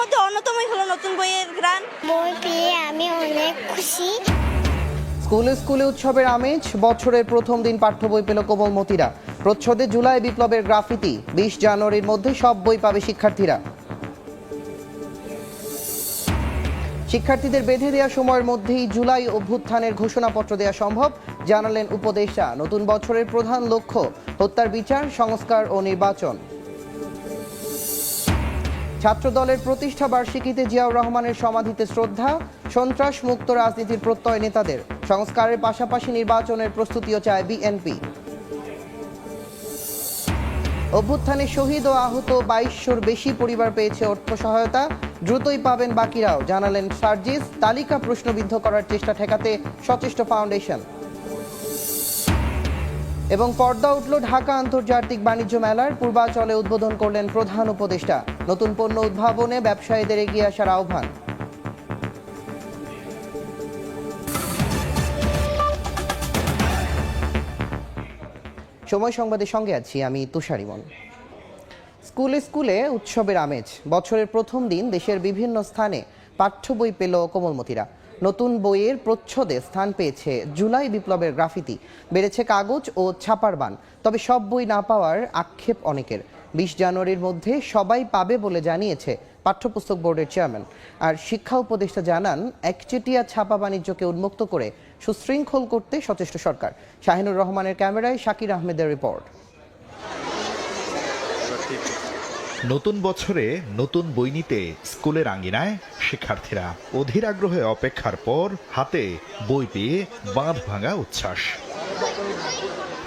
মধ্যে অন্যতমই হলো নতুন বইয়ের ঘ্রাণ। বই পেয়ে আমি অনেক খুশি। স্কুলে স্কুলে উৎসবের আমেজ, বছরের প্রথম দিন পাঠ্য বই পেল কোমলমতিরা। প্রচ্ছদে জুলাই বিপ্লবের গ্রাফিতি। 20 জানুয়ারির মধ্যে সব বই পাবে শিক্ষার্থীরা। শিক্ষার্থীদের বেঁধে দেওয়া সময়ের মধ্যেই জুলাই অভ্যুত্থানের ঘোষণাপত্র দেওয়া সম্ভব, জানালেন উপদেষ্টা। নতুন বছরের প্রধান লক্ষ্য হত্যার বিচার, সংস্কার ও নির্বাচন। ছাত্রদলের প্রতিষ্ঠা বার্ষিকীতে জিয়াউর রহমানের সমাধিতে শ্রদ্ধা, সন্ত্রাস মুক্ত রাজনীতির প্রত্যয় নেতাদের। সংস্কারের পাশাপাশি নির্বাচনের প্রস্তুতিও চায় বিএনপি। অভ্যুত্থানে শহীদ ও আহত 2200-র বেশি পরিবার পেয়েছে অর্থ সহায়তা, দ্রুতই পাবেন বাকিরাও, জানালেন সার্জিস। তালিকা প্রশ্নবিদ্ধ করার চেষ্টা ঠেকাতে সচেষ্ট ফাউন্ডেশন। এবং পর্দা উঠল ঢাকা আন্তর্জাতিক বাণিজ্য মেলার। পূর্বাচলে উদ্বোধন করলেন প্রধান উপদেষ্টা। নতুন পণ্য উদ্ভাবনে ব্যবসায়ীদের এগিয়ে আসার আহ্বান। সময় সংবাদের সঙ্গে আছি আমি তুষারিমন। স্কুলে স্কুলে উৎসবের আমেজ, বছরের প্রথম দিন দেশের বিভিন্ন স্থানে পাঠ্য বই পেল কোমলমতিরা। নতুন বইয়ের প্রচ্ছদে স্থান পেয়েছে জুলাই বিপ্লবের গ্রাফিতি, বেড়েছে কাগজ ও ছাপার মান। তবে সব বই না পাওয়ার আক্ষেপ অনেকের। 20 জানুয়ারির মধ্যে সবাই পাবে বলে জানিয়েছে পাঠ্যপুস্তক বোর্ডের চেয়ারম্যান। আর শিক্ষা উপদেষ্টা জানান, একচেটিয়া ছাপা বাণিজ্যকে উন্মুক্ত করে সুশৃঙ্খল করতে সচেষ্ট সরকার। শাহিনুর রহমানের ক্যামেরায় শাকির আহমেদের রিপোর্ট। নতুন বছরে নতুন বই নিতে স্কুলের আঙ্গিনায় শিক্ষার্থীরা অধীর আগ্রহে অপেক্ষার পর হাতে বই পেয়ে বাঁধ ভাঙা উচ্ছ্বাস।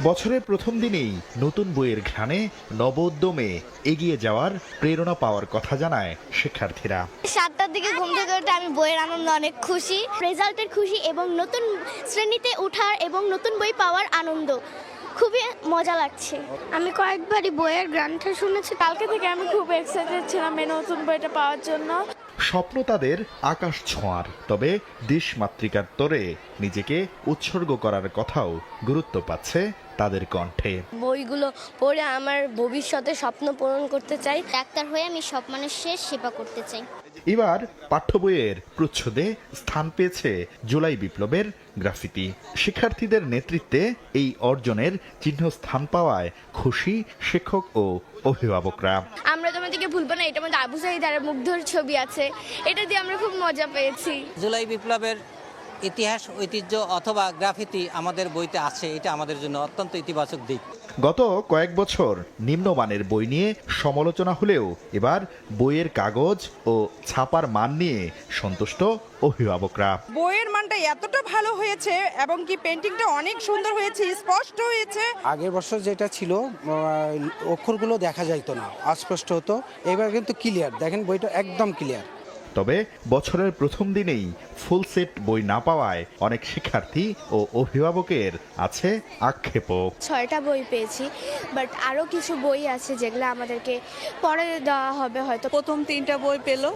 বছরের প্রথম দিনেই নতুন বইয়ের ঘ্রাণে নবোদ্যমে এগিয়ে যাওয়ার প্রেরণা পাওয়ার কথা জানায় শিক্ষার্থীরা। 7টার দিকে ঘুম থেকে উঠে আমি বইয়ের আনন্দ অনেক খুশি, রেজাল্টের খুশি এবং নতুন শ্রেণীতে ওঠার এবং নতুন বই পাওয়ার আনন্দ খুবই মজা লাগছে। আমি কয়েকবারই বইয়ের গানটা শুনেছি। কালকে থেকে আমি খুব এক্সাইটেড ছিলাম এই নতুন বইটা পাওয়ার জন্য। স্বপ্ন তাদের আকাশ ছোঁয়ার, তবে দেশ মাতৃকার তরে নিজেকে উৎসর্গ করার কথাও গুরুত্ব পাচ্ছে তাদের কণ্ঠে। বইগুলো পড়ে আমার ভবিষ্যতে স্বপ্ন পূরণ করতে চাই। ডাক্তার হয়ে আমি সব মানুষের সেবা করতে চাই। এবার পাঠ্য বইয়ের প্রচ্ছদে স্থান পেয়েছে জুলাই বিপ্লবের গ্রাফিতি। শিক্ষার্থীদের নেতৃত্বে এই অর্জনের চিহ্ন স্থান পাওয়ায় খুশি শিক্ষক ও অভিভাবকরা। আমরা তোমাদেরকে ভুলবো না, এটার মধ্যে আবু সাঈদের মুগ্ধর ছবি আছে, এটা দিয়ে আমরা খুব মজা পেয়েছি। জুলাই বিপ্লবের ইতিহাস, ঐতিহ্য অথবা গ্রাফিতি আমাদের বইতে আছে, এটা আমাদের জন্য অত্যন্ত ইতিবাচক দিক। গত কয়েক বছর নিম্নমানের বই নিয়ে সমালোচনা হলেও এবার বইয়ের কাগজ ও ছাপার মান নিয়ে সন্তুষ্ট অভিভাবকরা। বইয়ের মানটা এতটা ভালো হয়েছে এবং কি পেন্টিংটা অনেক সুন্দর হয়েছে, স্পষ্ট হয়েছে। আগের বছর যেটা ছিল অক্ষরগুলো দেখা যাইতো না, অস্পষ্ট হতো। এবার কিন্তু ক্লিয়ার, দেখেন বইটা একদম ক্লিয়ার। তবে বছরের প্রথম দিনেই ফুল সেট বই না পাওয়ায় অনেক শিক্ষার্থী ও অভিভাবকের আছে আক্ষেপও। 6টা বই পেয়েছি, বাট আরও কিছু বই আছে যেগুলো আমাদেরকে পরে দেওয়া হবে হয়তো। প্রথম 3টা বই পেলো,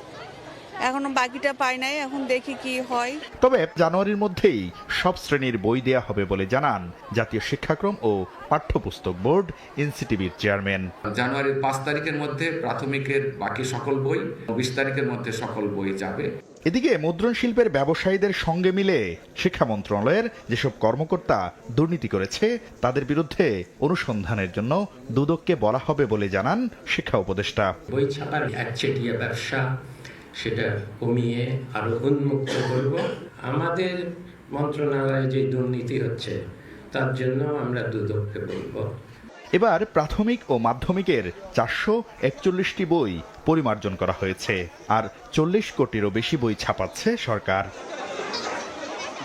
এখনো বাকিটা পাই নাই, এখন দেখি কি হয়। তবে জানুয়ারির মধ্যেই সব শ্রেণীর বই দেয়া হবে বলে জানান জাতীয় শিক্ষাক্রম ও পাঠ্যপুস্তক বোর্ড এনসিটিবির চেয়ারম্যান। জানুয়ারির 5 তারিখের মধ্যে প্রাথমিকের বাকি সকল বই, 20 তারিখের মধ্যে সকল বই যাবে। এদিকে মুদ্রণ শিল্পের ব্যবসায়ীদের সঙ্গে মিলে শিক্ষা মন্ত্রণালয়ের যেসব কর্মকর্তা দুর্নীতি করেছে তাদের বিরুদ্ধে অনুসন্ধানের জন্য দুদককে বলা হবে বলে জানান শিক্ষা উপদেষ্টা। বই ছাপার একচেটিয়া ব্যবসা সেটা কমিয়ে আরো উন্মুক্ত করব। আমাদের মন্ত্রণালয়ে যে দুর্নীতি হচ্ছে তার জন্য আমরা দুদককে বলবো। এবার প্রাথমিক ও মাধ্যমিকের 441টি বই পরিমার্জন করা হয়েছে, আর 40 কোটিরও বেশি বই ছাপাচ্ছে সরকার।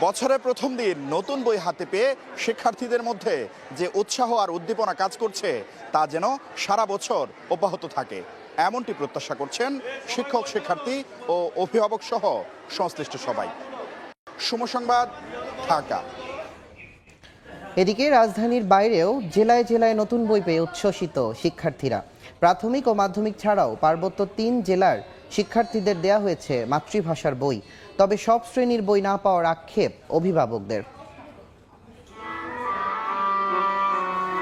বছরের প্রথম দিন নতুন বই হাতে পেয়ে শিক্ষার্থীদের মধ্যে যে উৎসাহ আর উদ্দীপনা কাজ করছে তা যেন সারা বছর অব্যাহত থাকে, এমনটি প্রত্যাশা করছেন শিক্ষক, শিক্ষার্থী ও অভিভাবক সহ সংশ্লিষ্ট সবাই। সমসংবাদ, ঢাকা। এদিকে রাজধানীর বাইরেও জেলায় জেলায় নতুন বই পেয়ে উচ্ছ্বসিত শিক্ষার্থীরা। প্রাথমিক ও মাধ্যমিক ছাড়াও পার্বত্য 3 জেলার শিক্ষার্থীদের দেয়া হয়েছে মাতৃভাষার বই। তবে সব শ্রেণীর বই না পাওয়ার আক্ষেপ অভিভাবকদের।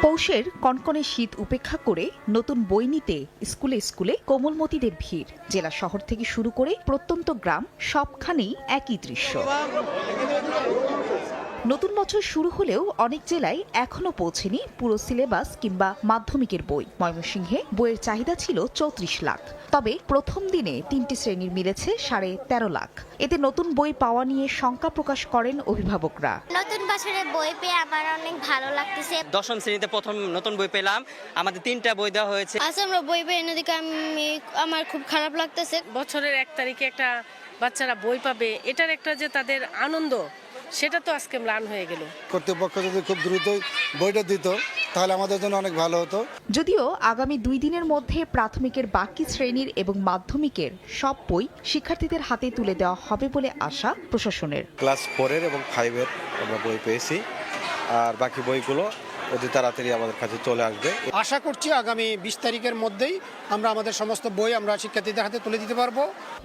পৌষের কনকনে শীত উপেক্ষা করে নতুন বই নিতে স্কুলে স্কুলে কোমলমতিদের ভিড়। জেলা শহর থেকে শুরু করে প্রত্যন্ত গ্রাম সবখানেই একই দৃশ্য। নতুন বছর শুরু হলেও অনেক জেলায় এখনো পৌঁছেনি পুরো সিলেবাস কিংবা মাধ্যমিকের বই। ময়মনসিংহে বইয়ের চাহিদা ছিল 34 লাখ, তবে প্রথম দিনে 3টি শ্রেণীর মিলেছে 13.5 লাখ। এতে নতুন বই পাওয়া নিয়ে শঙ্কা প্রকাশ করেন অভিভাবকরা। নতুন বছরে বই পেয়ে আমার অনেক ভালো লাগতেছে। 10ম শ্রেণীতে প্রথম নতুন বই পেলাম, আমাদের 3টা বই দেওয়া হয়েছে। আজ আমরা বই পেয়ে এনে দেখে আমার খুব খারাপ লাগতেছে। বছরের 1 তারিখে একটা বাচ্চারা বই পাবে, এটার একটা যে তাদের আনন্দ, সেটা তো আজকে ম্লান হয়ে গেল। কর্তৃপক্ষ যদি খুব দ্রুত বইটা দিত তাহলে আমাদের জন্য অনেক ভালো হতো। যদিও আগামী 2 দিনের মধ্যে প্রাথমিকের বাকি শ্রেণীর এবং মাধ্যমিকের সব বই শিক্ষার্থীদের হাতে তুলে দেওয়া হবে বলে আশা প্রশাসনের। ক্লাস 4 এবং 5 আমরা বই পেয়েছি, আর বাকি বইগুলো অতি তাড়াতাড়ি আমাদের কাছে চলে আসবে। আশা করছি আগামী 20 তারিখের মধ্যেই আমরা আমাদের সমস্ত বই আমরা শিক্ষার্থীদের হাতে তুলে দিতে পারবো।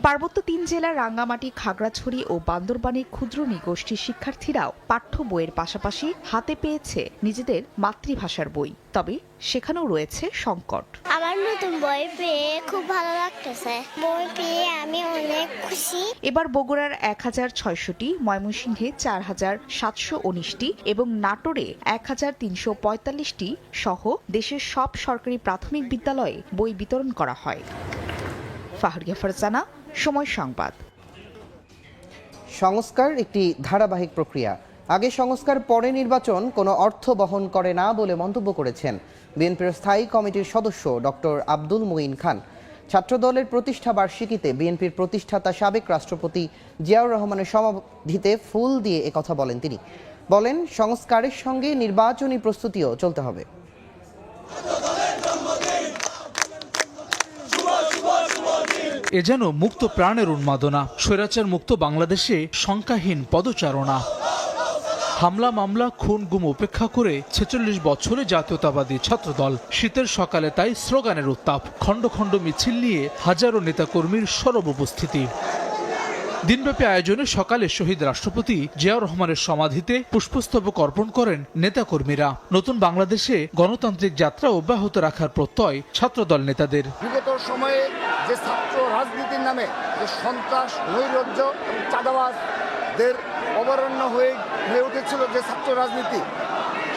পার্বত্য 3 জেলার রাঙ্গামাটি, খাগড়াছড়ি ও বান্দরবানের ক্ষুদ্র নৃগোষ্ঠীর শিক্ষার্থীরাও পাঠ্য বইয়ের পাশাপাশি হাতে পেয়েছে নিজেদের মাতৃভাষার বই। তবে সেখানেও রয়েছে সংকট। আমার নতুন বই পেয়ে খুব ভালো লাগতেছে। বই পেয়ে আমি অনেক খুশি। এবার বগুড়ার 1060টি, ময়মনসিংহে 4719টি এবং নাটোরে 1345টি সহ দেশের সব সরকারি প্রাথমিক বিদ্যালয়ে বই বিতরণ করা হয়। ফাহরিয়া ফারজানা, সময় সংবাদ। সংস্কার একটি ধারাবাহিক প্রক্রিয়া। আগে সংস্কার, পরে নির্বাচন কোনো অর্থ বহন করে না বলে মন্তব্য করেছেন বিএনপির স্থায়ী কমিটির সদস্য ডক্টর আব্দুল মুঈন খান। ছাত্রদলের প্রতিষ্ঠা বার্ষিকীতে বিএনপির প্রতিষ্ঠাতা সাবেক রাষ্ট্রপতি জিয়াউর রহমানের সমাধিতে ফুল দিয়ে একথা বলেন তিনি। বলেন, সংস্কারের সঙ্গে নির্বাচনী প্রস্তুতিও চলতে হবে। এ যেন মুক্ত প্রাণের উন্মাদনা, স্বৈরাচার মুক্ত বাংলাদেশে শঙ্কাহীন পদচারণা। হামলা, মামলা, খুন, গুম উপেক্ষা করে 46 বছরে জাতীয়তাবাদী ছাত্রদল। শীতের সকালে তাই স্লোগানের উত্তাপ, খণ্ড খণ্ড মিছিল নিয়ে হাজারো নেতাকর্মীর সরব উপস্থিতি। দিনব্যাপী আয়োজনে সকালে শহীদ রাষ্ট্রপতি জিয়াউর রহমানের সমাধিতে পুষ্পস্তবক অর্পণ করেন নেতাকর্মীরা। নতুন বাংলাদেশে গণতান্ত্রিক যাত্রা অব্যাহত রাখার প্রত্যয় ছাত্রদল নেতাদের। বিগত সময়ে যে ছাত্র রাজনীতির নামে যে সন্ত্রাস, নৈরাজ্য এবং চাঁদাবাজদের অবরণ্য হয়ে উঠেছিল যে ছাত্র রাজনীতি,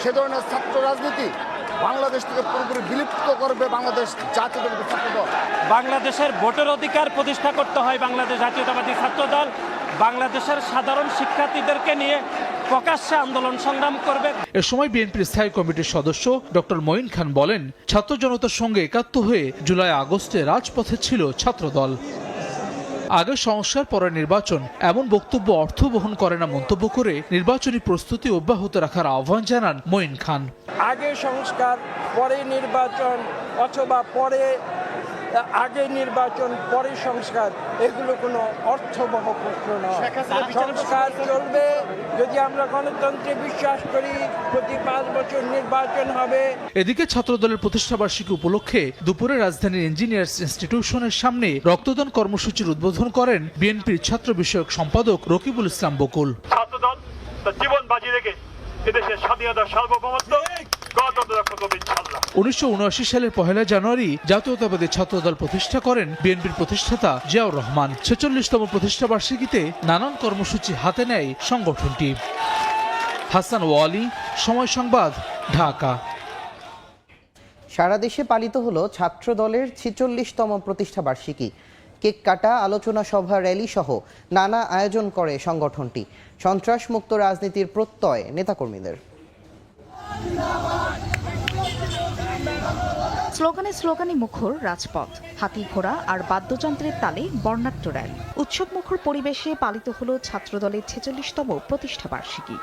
সে ধরনের ছাত্র রাজনীতি বাংলাদেশ থেকে পুরোপুরি বিলুপ্ত করবে বাংলাদেশ জাতীয়তাবাদী ছাত্রদল। বাংলাদেশের ভোটের অধিকার প্রতিষ্ঠা করতে হয় বাংলাদেশ জাতীয়তাবাদী ছাত্রদল। বাংলাদেশের সাধারণ শিক্ষার্থীদেরকে নিয়ে প্রকাশ্যে আন্দোলন সংগ্রাম করবে। এ সময় বিএনপির স্থায়ী কমিটির সদস্য ডক্টর মঈন খান বলেন, ছাত্র জনতার সঙ্গে একাত্ম হয়ে জুলাই আগস্টে রাজপথে ছিল ছাত্রদল। আগে সংস্কার, পরে নির্বাচন, এমন বক্তব্য অর্থ বহন করে না মন্তব্য করে নির্বাচনী প্রস্তুতি অব্যাহত রাখার আহ্বান জানান মঈন খান। আগে সংস্কার, পরে নির্বাচন, অথবা আগে নির্বাচন পরে সংস্কার, এগুলো কোনো অর্থবহ প্রশ্ন নয়। সংস্কার চলবে যদি আমরা গণতন্ত্রে বিশ্বাস করি। প্রতি 5 বছর নির্বাচন হবে। এদিকে ছাত্রদলের প্রতিষ্ঠাবার্ষিকী উপলক্ষে দুপুরে রাজধানীর ইঞ্জিনিয়ার্স ইনস্টিটিউশনের সামনে রক্তদান কর্মসূচির উদ্বোধন করেন বিএনপির ছাত্র বিষয়ক সম্পাদক রকিবুল ইসলাম বকুল। ছাত্রদল তার জীবন বাজি রেখে এদেশের স্বাধীনতার সার্বভৌমত্ব 1979 সালের 1 জানুয়ারি জাতীয়তাবাদী ছাত্রদল প্রতিষ্ঠা করেন বিএনপির প্রতিষ্ঠাতা জিয়াউর রহমান। 46তম প্রতিষ্ঠা বার্ষিকীতে নানান কর্মসূচি হাতে নেয় সংগঠনটি। হাসান ওয়ালি, সময় সংবাদ, ঢাকা। সারা দেশে পালিত হলো ছাত্রদলের 46তম প্রতিষ্ঠা বার্ষিকী। কেক কাটা, আলোচনা সভা, র্যালি সহ নানা আয়োজন করে সংগঠনটি। সন্ত্রাসমুক্ত রাজনীতির প্রত্যয় নেতাকর্মীদের। স্লোগানে স্লোগানে মুখর রাজপথ, হাতি ঘোড়া আর বাদ্যযন্ত্রের তালে বর্ণাঢ্য র্যালি। উৎসব মুখর পরিবেশে পালিত হলো ছাত্রদলের 46তম প্রতিষ্ঠা বার্ষিকী।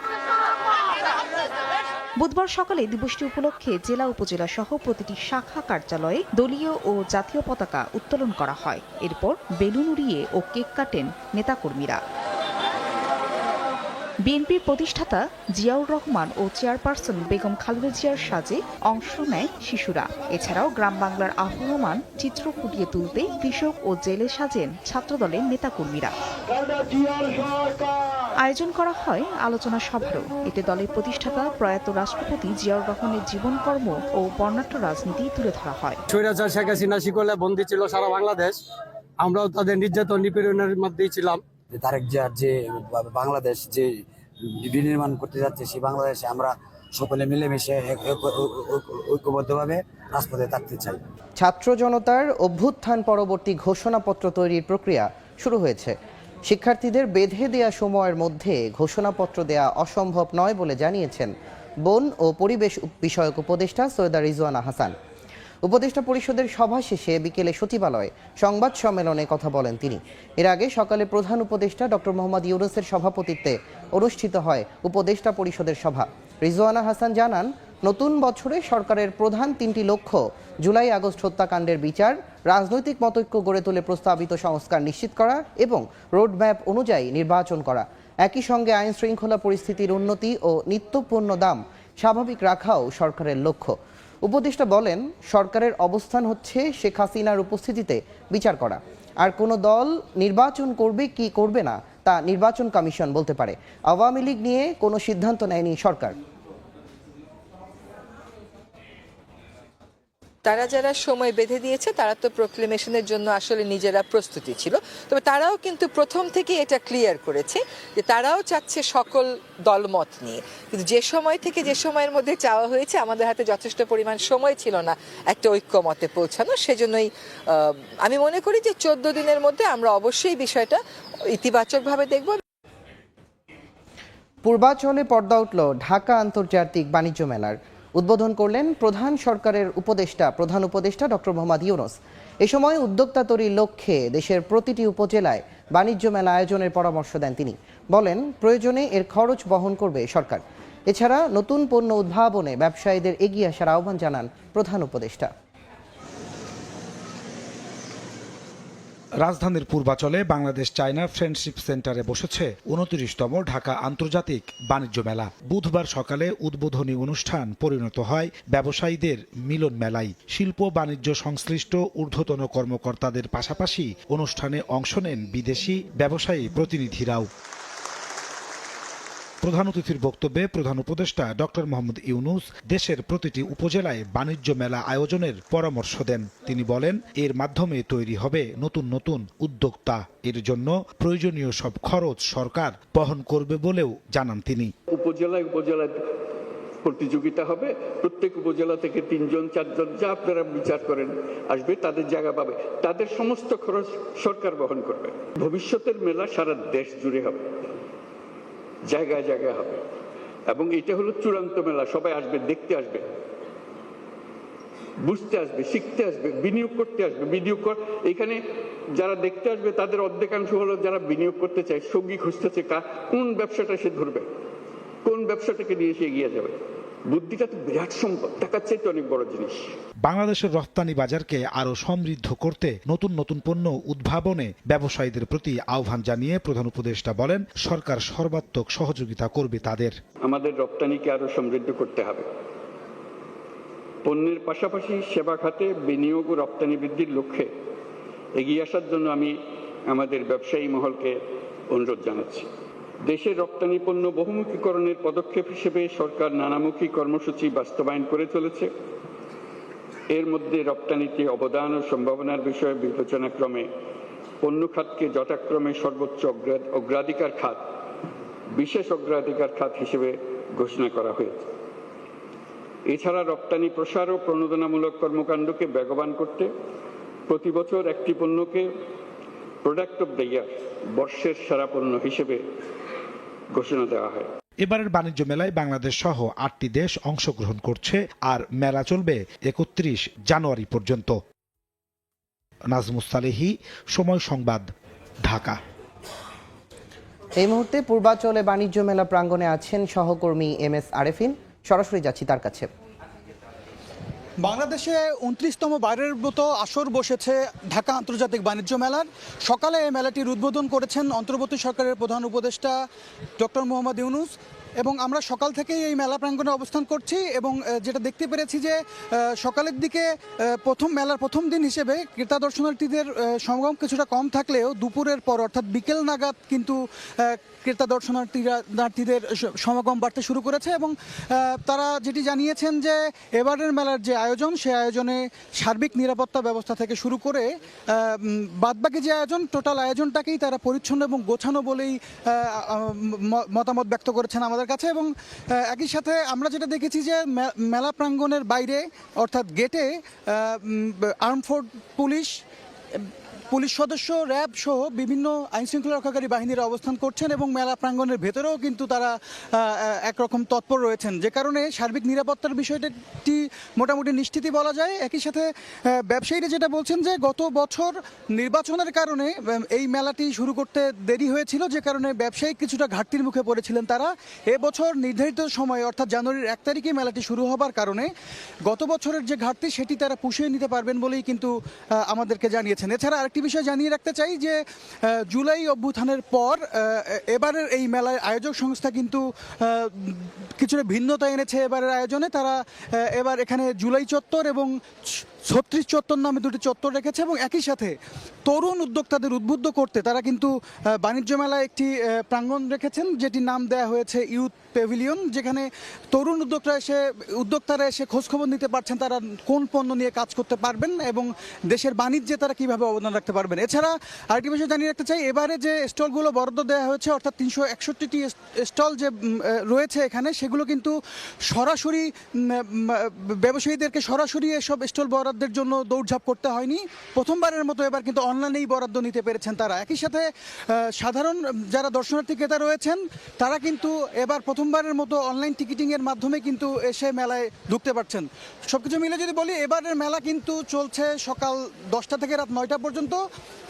বুধবার সকালে দিবসটি উপলক্ষে জেলা, উপজেলা সহ প্রতিটি শাখা কার্যালয়ে দলীয় ও জাতীয় পতাকা উত্তোলন করা হয়। এরপর বেলুন উড়িয়ে ও কেক কাটেন নেতাকর্মীরা। বিএনপির প্রতিষ্ঠাতা জিয়াউর রহমান ও চেয়ারপারসন বেগম খালেদা জিয়ার সাজে অংশ নেয় শিশুরা। এছাড়াও গ্রাম বাংলার আহ্বান চিত্র ফুটিয়ে তুলতে কৃষক ও জেলে সাজেন ছাত্রদলের নেতাকর্মীরা। আয়োজন করা হয় আলোচনা সভারও। এতে দলের প্রতিষ্ঠাতা প্রয়াত রাষ্ট্রপতি জিয়াউর রহমানের জীবনকর্ম ও বর্ণাঢ্য রাজনীতি তুলে ধরা হয়। স্বৈরাচার শেখ হাসিনা শিকলে বন্দী ছিল সারা বাংলাদেশ, আমরাও তাদের নির্যাতন নিপীড়নের মধ্যেই ছিলাম। তারেক জিয়ার যে বাংলাদেশ যে বিনির্মাণ করতে যাচ্ছে, সেই বাংলাদেশে আমরা সকলে মিলেমিশে ঐক্যবদ্ধভাবে রাজপথে থাকতে চাই। ছাত্র জনতার অভ্যুত্থান পরবর্তী ঘোষণাপত্র তৈরির প্রক্রিয়া শুরু হয়েছে। শিক্ষার্থীদের বেঁধে দেয়া সময়ের মধ্যে ঘোষণাপত্র দেয়া অসম্ভব নয় বলে জানিয়েছেন বন ও পরিবেশ বিষয়ক উপদেষ্টা সৈয়দা রিজওয়ানা হাসান। উপদেষ্টা পরিষদের সভা শেষে বিকেলে সচিবালয়ে সংবাদ সম্মেলনে কথা বলেন তিনি। এর আগে সকালে প্রধান উপদেষ্টা ডক্টর মোহাম্মদ ইউনূসের সভাপতিত্বে অনুষ্ঠিত হয় উপদেষ্টা পরিষদের সভা। রিজওয়ানা হাসান জানান, নতুন বছরে সরকারের প্রধান 3টি লক্ষ্য জুলাই আগস্ট হত্যাকাণ্ডের বিচার, রাজনৈতিক মতৈক্য গড়ে তুলে প্রস্তাবিত সংস্কার নিশ্চিত করা এবং রোডম্যাপ অনুযায়ী নির্বাচন করা। একই সঙ্গে আইন শৃঙ্খলা পরিস্থিতির উন্নতি ও নিত্যপণ্য দাম স্বাভাবিক রাখাও সরকারের লক্ষ্য। উপদেষ্টা বলেন, সরকারের অবস্থান হচ্ছে শেখ হাসিনার উপস্থিতিতে বিচার করা। আর কোনো দল নির্বাচন করবে কি করবে না তা নির্বাচন কমিশন বলতে পারে। আওয়ামী লীগ নিয়ে কোনো সিদ্ধান্ত নেয়নি সরকার। তারা যারা সময় বেঁধে দিয়েছে তারা তো প্রোক্লেমেশনের জন্য আসলে নিজেরা প্রস্তুতি ছিল, তবে তারাও কিন্তু প্রথম থেকে এটা ক্লিয়ার করেছে যে তারাও চাচ্ছে সকল দলমত নিয়ে। কিন্তু যে সময় থেকে যে সময়ের মধ্যে চাওয়া হয়েছে, আমাদের হাতে যথেষ্ট পরিমাণ সময় ছিল না একটা ঐক্যমতে পৌঁছানো। সেজন্যই আমি মনে করি যে 14 দিনের মধ্যে আমরা অবশ্যই বিষয়টা ইতিবাচকভাবে দেখব। পূর্বাচলে পর্দা উঠল ঢাকা আন্তর্জাতিক বাণিজ্য মেলার। উদ্বোধন করলেন প্রধান উপদেষ্টা ডক্টর মোহাম্মদ ইউনূস। এ সময় উদ্যোক্তা তৈরির লক্ষ্যে দেশের প্রতিটি উপজেলায় বাণিজ্য মেলা আয়োজনের পরামর্শ দেন তিনি। বলেন, প্রয়োজনে এর খরচ বহন করবে সরকার। এছাড়া নতুন পণ্য উদ্ভাবনে ব্যবসায়ীদের এগিয়ে আসার আহ্বান জানান প্রধান উপদেষ্টা। রাজধানীর পূর্বাচলে বাংলাদেশ চায়না ফ্রেন্ডশিপ সেন্টারে বসেছে 29তম ঢাকা আন্তর্জাতিক বাণিজ্য মেলা। বুধবার সকালে উদ্বোধনী অনুষ্ঠান পরিণত হয় ব্যবসায়ীদের মিলন মেলায়। শিল্প বাণিজ্য সংশ্লিষ্ট ঊর্ধ্বতন কর্মকর্তাদের পাশাপাশি অনুষ্ঠানে অংশ নেন বিদেশি ব্যবসায়ী প্রতিনিধিরাও। প্রধান অতিথির বক্তব্যে প্রধান উপদেষ্টা ডক্টর মোহাম্মদ ইউনূস দেশের প্রতিটি উপজেলায় বাণিজ্য মেলা আয়োজনের পরামর্শ দেন। তিনি বলেন, এর মাধ্যমে তৈরি হবে নতুন নতুন উদ্যোক্তা। এর জন্য প্রয়োজনীয় সব খরচ সরকার বহন করবে বলেও জানান তিনি। উপজেলায় প্রতিযোগিতা হবে, প্রত্যেক উপজেলা থেকে 3 জন 4 জন যা আপনারা বিচার করেন আসবে, তাদের জায়গা পাবে, তাদের সমস্ত খরচ সরকার বহন করবে। ভবিষ্যতের মেলা সারা দেশ জুড়ে হবে, জায়গায় জায়গায় হবে, এবং এটা হলো চূড়ান্ত মেলা। সবাই আসবে, দেখতে আসবে, বুঝতে আসবে, শিখতে আসবে, বিনিয়োগ করতে আসবে। এখানে যারা দেখতে আসবে তাদের অর্ধেকাংশ হলো যারা বিনিয়োগ করতে চায়, সঙ্গী খুঁজতেছে কোন ব্যবসাটা সে ধরবে, কোন ব্যবসাটাকে নিয়ে সে এগিয়ে যাবে। বুদ্ধিটা তো বিরাট সম্পদ, টাকার চাইতে অনেক বড় জিনিস। বাংলাদেশের রপ্তানি বাজারকে আরো সমৃদ্ধ করতে নতুন নতুন পণ্য উদ্ভাবনে ব্যবসায়ীদের প্রতি আহ্বান জানিয়ে প্রধান উপদেষ্টা বলেন, সরকার সর্বাত্মক সহযোগিতা করবে তাদের। আমাদের রপ্তানিকে আরো সমৃদ্ধ করতে হবে। পণ্যের পাশাপাশি সেবা খাতে বিনিয়োগ ও রপ্তানি বৃদ্ধির লক্ষ্যে এগিয়ে আসার জন্য আমি আমাদের ব্যবসায়ী মহলকে অনুরোধ জানাচ্ছি। দেশের রপ্তানি পণ্য বহুমুখীকরণের পদক্ষেপ হিসেবে সরকার নানামুখী কর্মসূচি বাস্তবায়ন করে চলেছে। এর মধ্যে রপ্তানিতে অবদান ও সম্ভাবনার বিষয়ে বিবেচনাক্রমে পণ্য খাতকে যথাক্রমে সর্বোচ্চ অগ্রাধিকার খাত, বিশেষ অগ্রাধিকার খাত হিসেবে ঘোষণা করা হয়েছে। এছাড়া রপ্তানি প্রসার ও প্রণোদনামূলক কর্মকাণ্ডকে বেগবান করতে প্রতি বছর একটি পণ্যকে প্রোডাক্ট অব দ্য ইয়ার, বর্ষের সেরা পণ্য হিসেবে ঘোষণা দেওয়া হয়। এবারের বাণিজ্য মেলায় বাংলাদেশ সহ 8টি দেশ অংশগ্রহণ করছে, আর মেলা চলবে 31 জানুয়ারি পর্যন্ত। নাজমুস সালেহী, সময় সংবাদ, ঢাকা। এই মুহূর্তে পূর্বাচলে বাণিজ্য মেলা প্রাঙ্গণে আছেন সহকর্মী MS আরেফিন। সরাসরি যাচ্ছি তার কাছে। বাংলাদেশে 29তম বারের মতো আসর বসেছে ঢাকা আন্তর্জাতিক বাণিজ্য মেলার। সকালে এই মেলাটির উদ্বোধন করেছেন অন্তর্বর্তী সরকারের প্রধান উপদেষ্টা ডক্টর মোহাম্মদ ইউনূস। এবং আমরা সকাল থেকেই এই মেলা প্রাঙ্গণে অবস্থান করছি এবং যেটা দেখতে পেরেছি যে সকালের দিকে মেলার প্রথম দিন হিসেবে ক্রেতা দর্শনার্থীদের সমাগম কিছুটা কম থাকলেও দুপুরের পর অর্থাৎ বিকেল নাগাদ কিন্তু ক্রেতা দর্শনার্থীদের সমাগম বাড়তে শুরু করেছে এবং তারা যেটি জানিয়েছেন যে এবারের মেলার যে আয়োজন সেই আয়োজনে সার্বিক নিরাপত্তা ব্যবস্থা থেকে শুরু করে বাদবাকি যে আয়োজন টোটাল আয়োজনটাকেই তারা পরিচ্ছন্ন এবং গোছানো বলেই মতামত ব্যক্ত করেছেন আমাদের কাছে। এবং একই সাথে আমরা যেটা দেখেছি যে মেলা প্রাঙ্গণের বাইরে অর্থাৎ গেটে আর্ম ফোর্স পুলিশ সদস্য, র্যাব সহ বিভিন্ন আইনশৃঙ্খলা রক্ষাকারী বাহিনীরা অবস্থান করছেন এবং মেলা প্রাঙ্গণের ভেতরেও কিন্তু তারা একরকম তৎপর রয়েছেন, যে কারণে সার্বিক নিরাপত্তার বিষয়টি মোটামুটি নিশ্চিতই বলা যায়। একই সাথে ব্যবসায়ীরা যেটা বলছেন যে গত বছর নির্বাচনের কারণে এই মেলাটি শুরু করতে দেরি হয়েছিল, যে কারণে ব্যবসায়িক কিছুটা ঘাটতির মুখে পড়েছিলেন তারা। এবছর নির্ধারিত সময়ে অর্থাৎ জানুয়ারির 1 তারিখে মেলাটি শুরু হবার কারণে গত বছরের যে ঘাটতি সেটি তারা পুষিয়ে নিতে পারবেন বলেই কিন্তু আমাদেরকে জানিয়েছেন। এছাড়া আরেকটি বিষয় জানিয়ে রাখতে চাই যে জুলাই অভ্যুত্থানের পর এবারের এই মেলায় আয়োজক সংস্থা কিন্তু কিছুটা ভিন্নতা এনেছে এবারের আয়োজনে। তারা এবার এখানে জুলাই চত্বর এবং 36 চত্বর নামে দুটি চত্বর রেখেছে এবং একই সাথে তরুণ উদ্যোক্তাদের উদ্বুদ্ধ করতে তারা কিন্তু বাণিজ্য মেলায় একটি প্রাঙ্গণ রেখেছেন, যেটির নাম দেওয়া হয়েছে ইউথ প্যাভিলিয়ন, যেখানে তরুণ উদ্যোক্তারা এসে খোঁজখবর নিতে পারছেন তারা কোন পণ্য নিয়ে কাজ করতে পারবেন এবং দেশের বাণিজ্যে তারা কীভাবে অবদান রাখতে পারবেন। এছাড়া আরেকটি বিষয় জানিয়ে রাখতে চাই, এবারে যে স্টলগুলো বরাদ্দ দেওয়া হয়েছে অর্থাৎ 361টি স্টল যে রয়েছে এখানে, সেগুলো কিন্তু সরাসরি ব্যবসায়ীদেরকে সরাসরি এসব স্টল বরাদ্দের জন্য দৌড়ঝাঁপ করতে হয়নি। প্রথমবারের মতো এবার কিন্তু অনলাইনেই বরাদ্দ নিতে পেরেছেন তারা। একই সাথে সাধারণ যারা দর্শনার্থী ক্রেতা রয়েছেন তারা কিন্তু এবার প্রথমবারের মতো অনলাইন টিকিটিংয়ের মাধ্যমে কিন্তু এসে মেলায় ঢুকতে পারছেন। সব কিছু মিলে যদি বলি, এবারের মেলা কিন্তু চলছে সকাল 10টা থেকে রাত 9টা পর্যন্ত,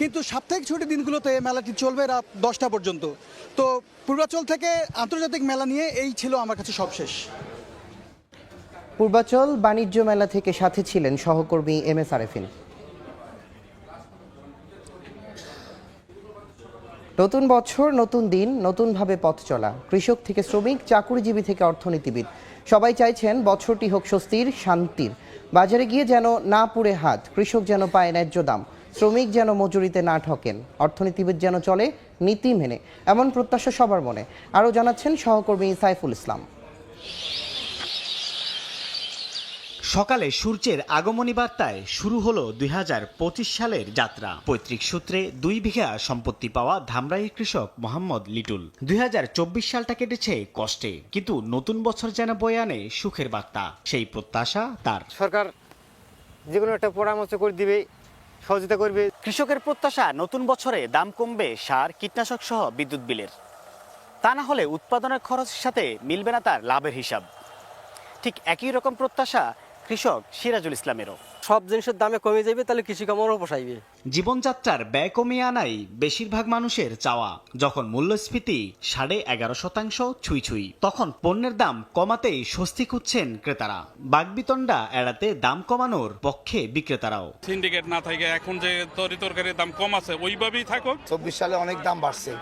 কিন্তু সাপ্তাহিক ছুটির দিনগুলোতে মেলাটি চলবে রাত 10টা পর্যন্ত। তো পূর্বাচল থেকে আন্তর্জাতিক মেলা নিয়ে এই ছিল আমার কাছে সবশেষ। পূর্বাচল বাণিজ্য মেলা থেকে সাথে ছিলেন সহকর্মী MS আরেফিন। নতুন বছর, নতুন দিন, নতুনভাবে পথ চলা। কৃষক থেকে শ্রমিক, চাকুরিজীবী থেকে অর্থনীতিবিদ, সবাই চাইছেন বছরটি হোক স্বস্তির, শান্তির। বাজারে গিয়ে যেন না পুড়ে হাত, কৃষক যেন পায় ন্যায্য দাম, শ্রমিক যেন মজুরিতে না ঠকেন, অর্থনীতিবিদ যেন চলে নীতি মেনে, এমন প্রত্যাশা সবার মনে। আরও জানাচ্ছেন সহকর্মী সাইফুল ইসলাম। সকালে সূর্যের আগমনী বার্তায় শুরু হলো 2025 সালের যাত্রা। পৈতৃক সূত্রে 2 বিঘা সম্পত্তি পাওয়া ধামরাইয়ের কৃষক মোহাম্মদ লিটুল 2024 সালটা কেটেছে কষ্টে, কিন্তু নতুন বছর যেন বয়ে আনে সুখের বার্তা, সেই প্রত্যাশা তার। সরকার যে কোনো একটা পরামর্শ করে দিবে, সহযোগিতা করবে। কৃষকের প্রত্যাশা নতুন বছরে দাম কমবে সার, কীটনাশক সহ বিদ্যুৎ বিলের। তা না হলে উৎপাদনের খরচের সাথে মিলবে না তার লাভের হিসাব। ঠিক একই রকম প্রত্যাশা কৃষক সিরাজুল ইসলামেরও। সব জিনিসের দামে কমে যাবে, তাহলে কৃষি কামড়ও পোষাইবে। জীবনযাত্রার ব্যয় কমিয়ে আনাই বেশিরভাগ মানুষের চাওয়া। যখন মূল্যস্ফীতি 11.5% ছুঁই, তখন পণ্যের দাম কমাতেই স্বস্তি খুঁজছেন ক্রেতারা। বাগবিতণ্ডা এড়াতে দাম কমানোর পক্ষে বিক্রেতারাও। সিন্ডিকেট না থাকে এখন যে তরকারির দাম কম আছে ওইভাবেই থাকুক। 24 সালে অনেক দাম বাড়ছে,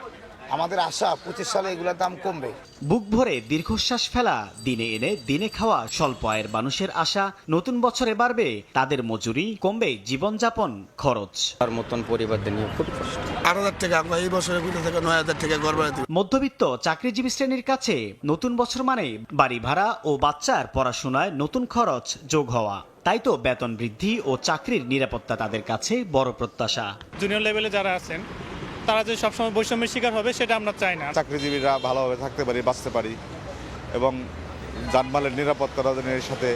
আমাদের আশা 25 সালে এগুলোর দাম কমবে। বুক ভরে দীর্ঘশ্বাস ফেলা, দিনে এনে দিনে খাওয়া স্বল্প আয়ের মানুষের আশা নতুন বছরে বাড়বে তাদের মজুরি, কমবে জীবনযাপন খরচ। তার মতন পরিবারদের নিয়ে খুব কষ্ট। 8,000 টাকা আমরা এই বছরে 9,000 টাকা ঘর ভাড়া দিই। মধ্যবিত্ত চাকরিজীবী শ্রেণীর কাছে নতুন বছর মানে বাড়ি ভাড়া ও বাচ্চার পড়াশোনায় নতুন খরচ যোগ হওয়া। তাই তো বেতন বৃদ্ধি ও চাকরির নিরাপত্তা তাদের কাছে বড় প্রত্যাশা। জুনিয়র লেভেলে যারা আছেন তারা যে সবসময় বৈষম্যের শিকার হবে সেটা আমরা চাই না। চাকরিজীবীরা ভালোভাবে থাকতে পারি, বাঁচতে পারি এবং জানমালের নিরাপত্তার সাথে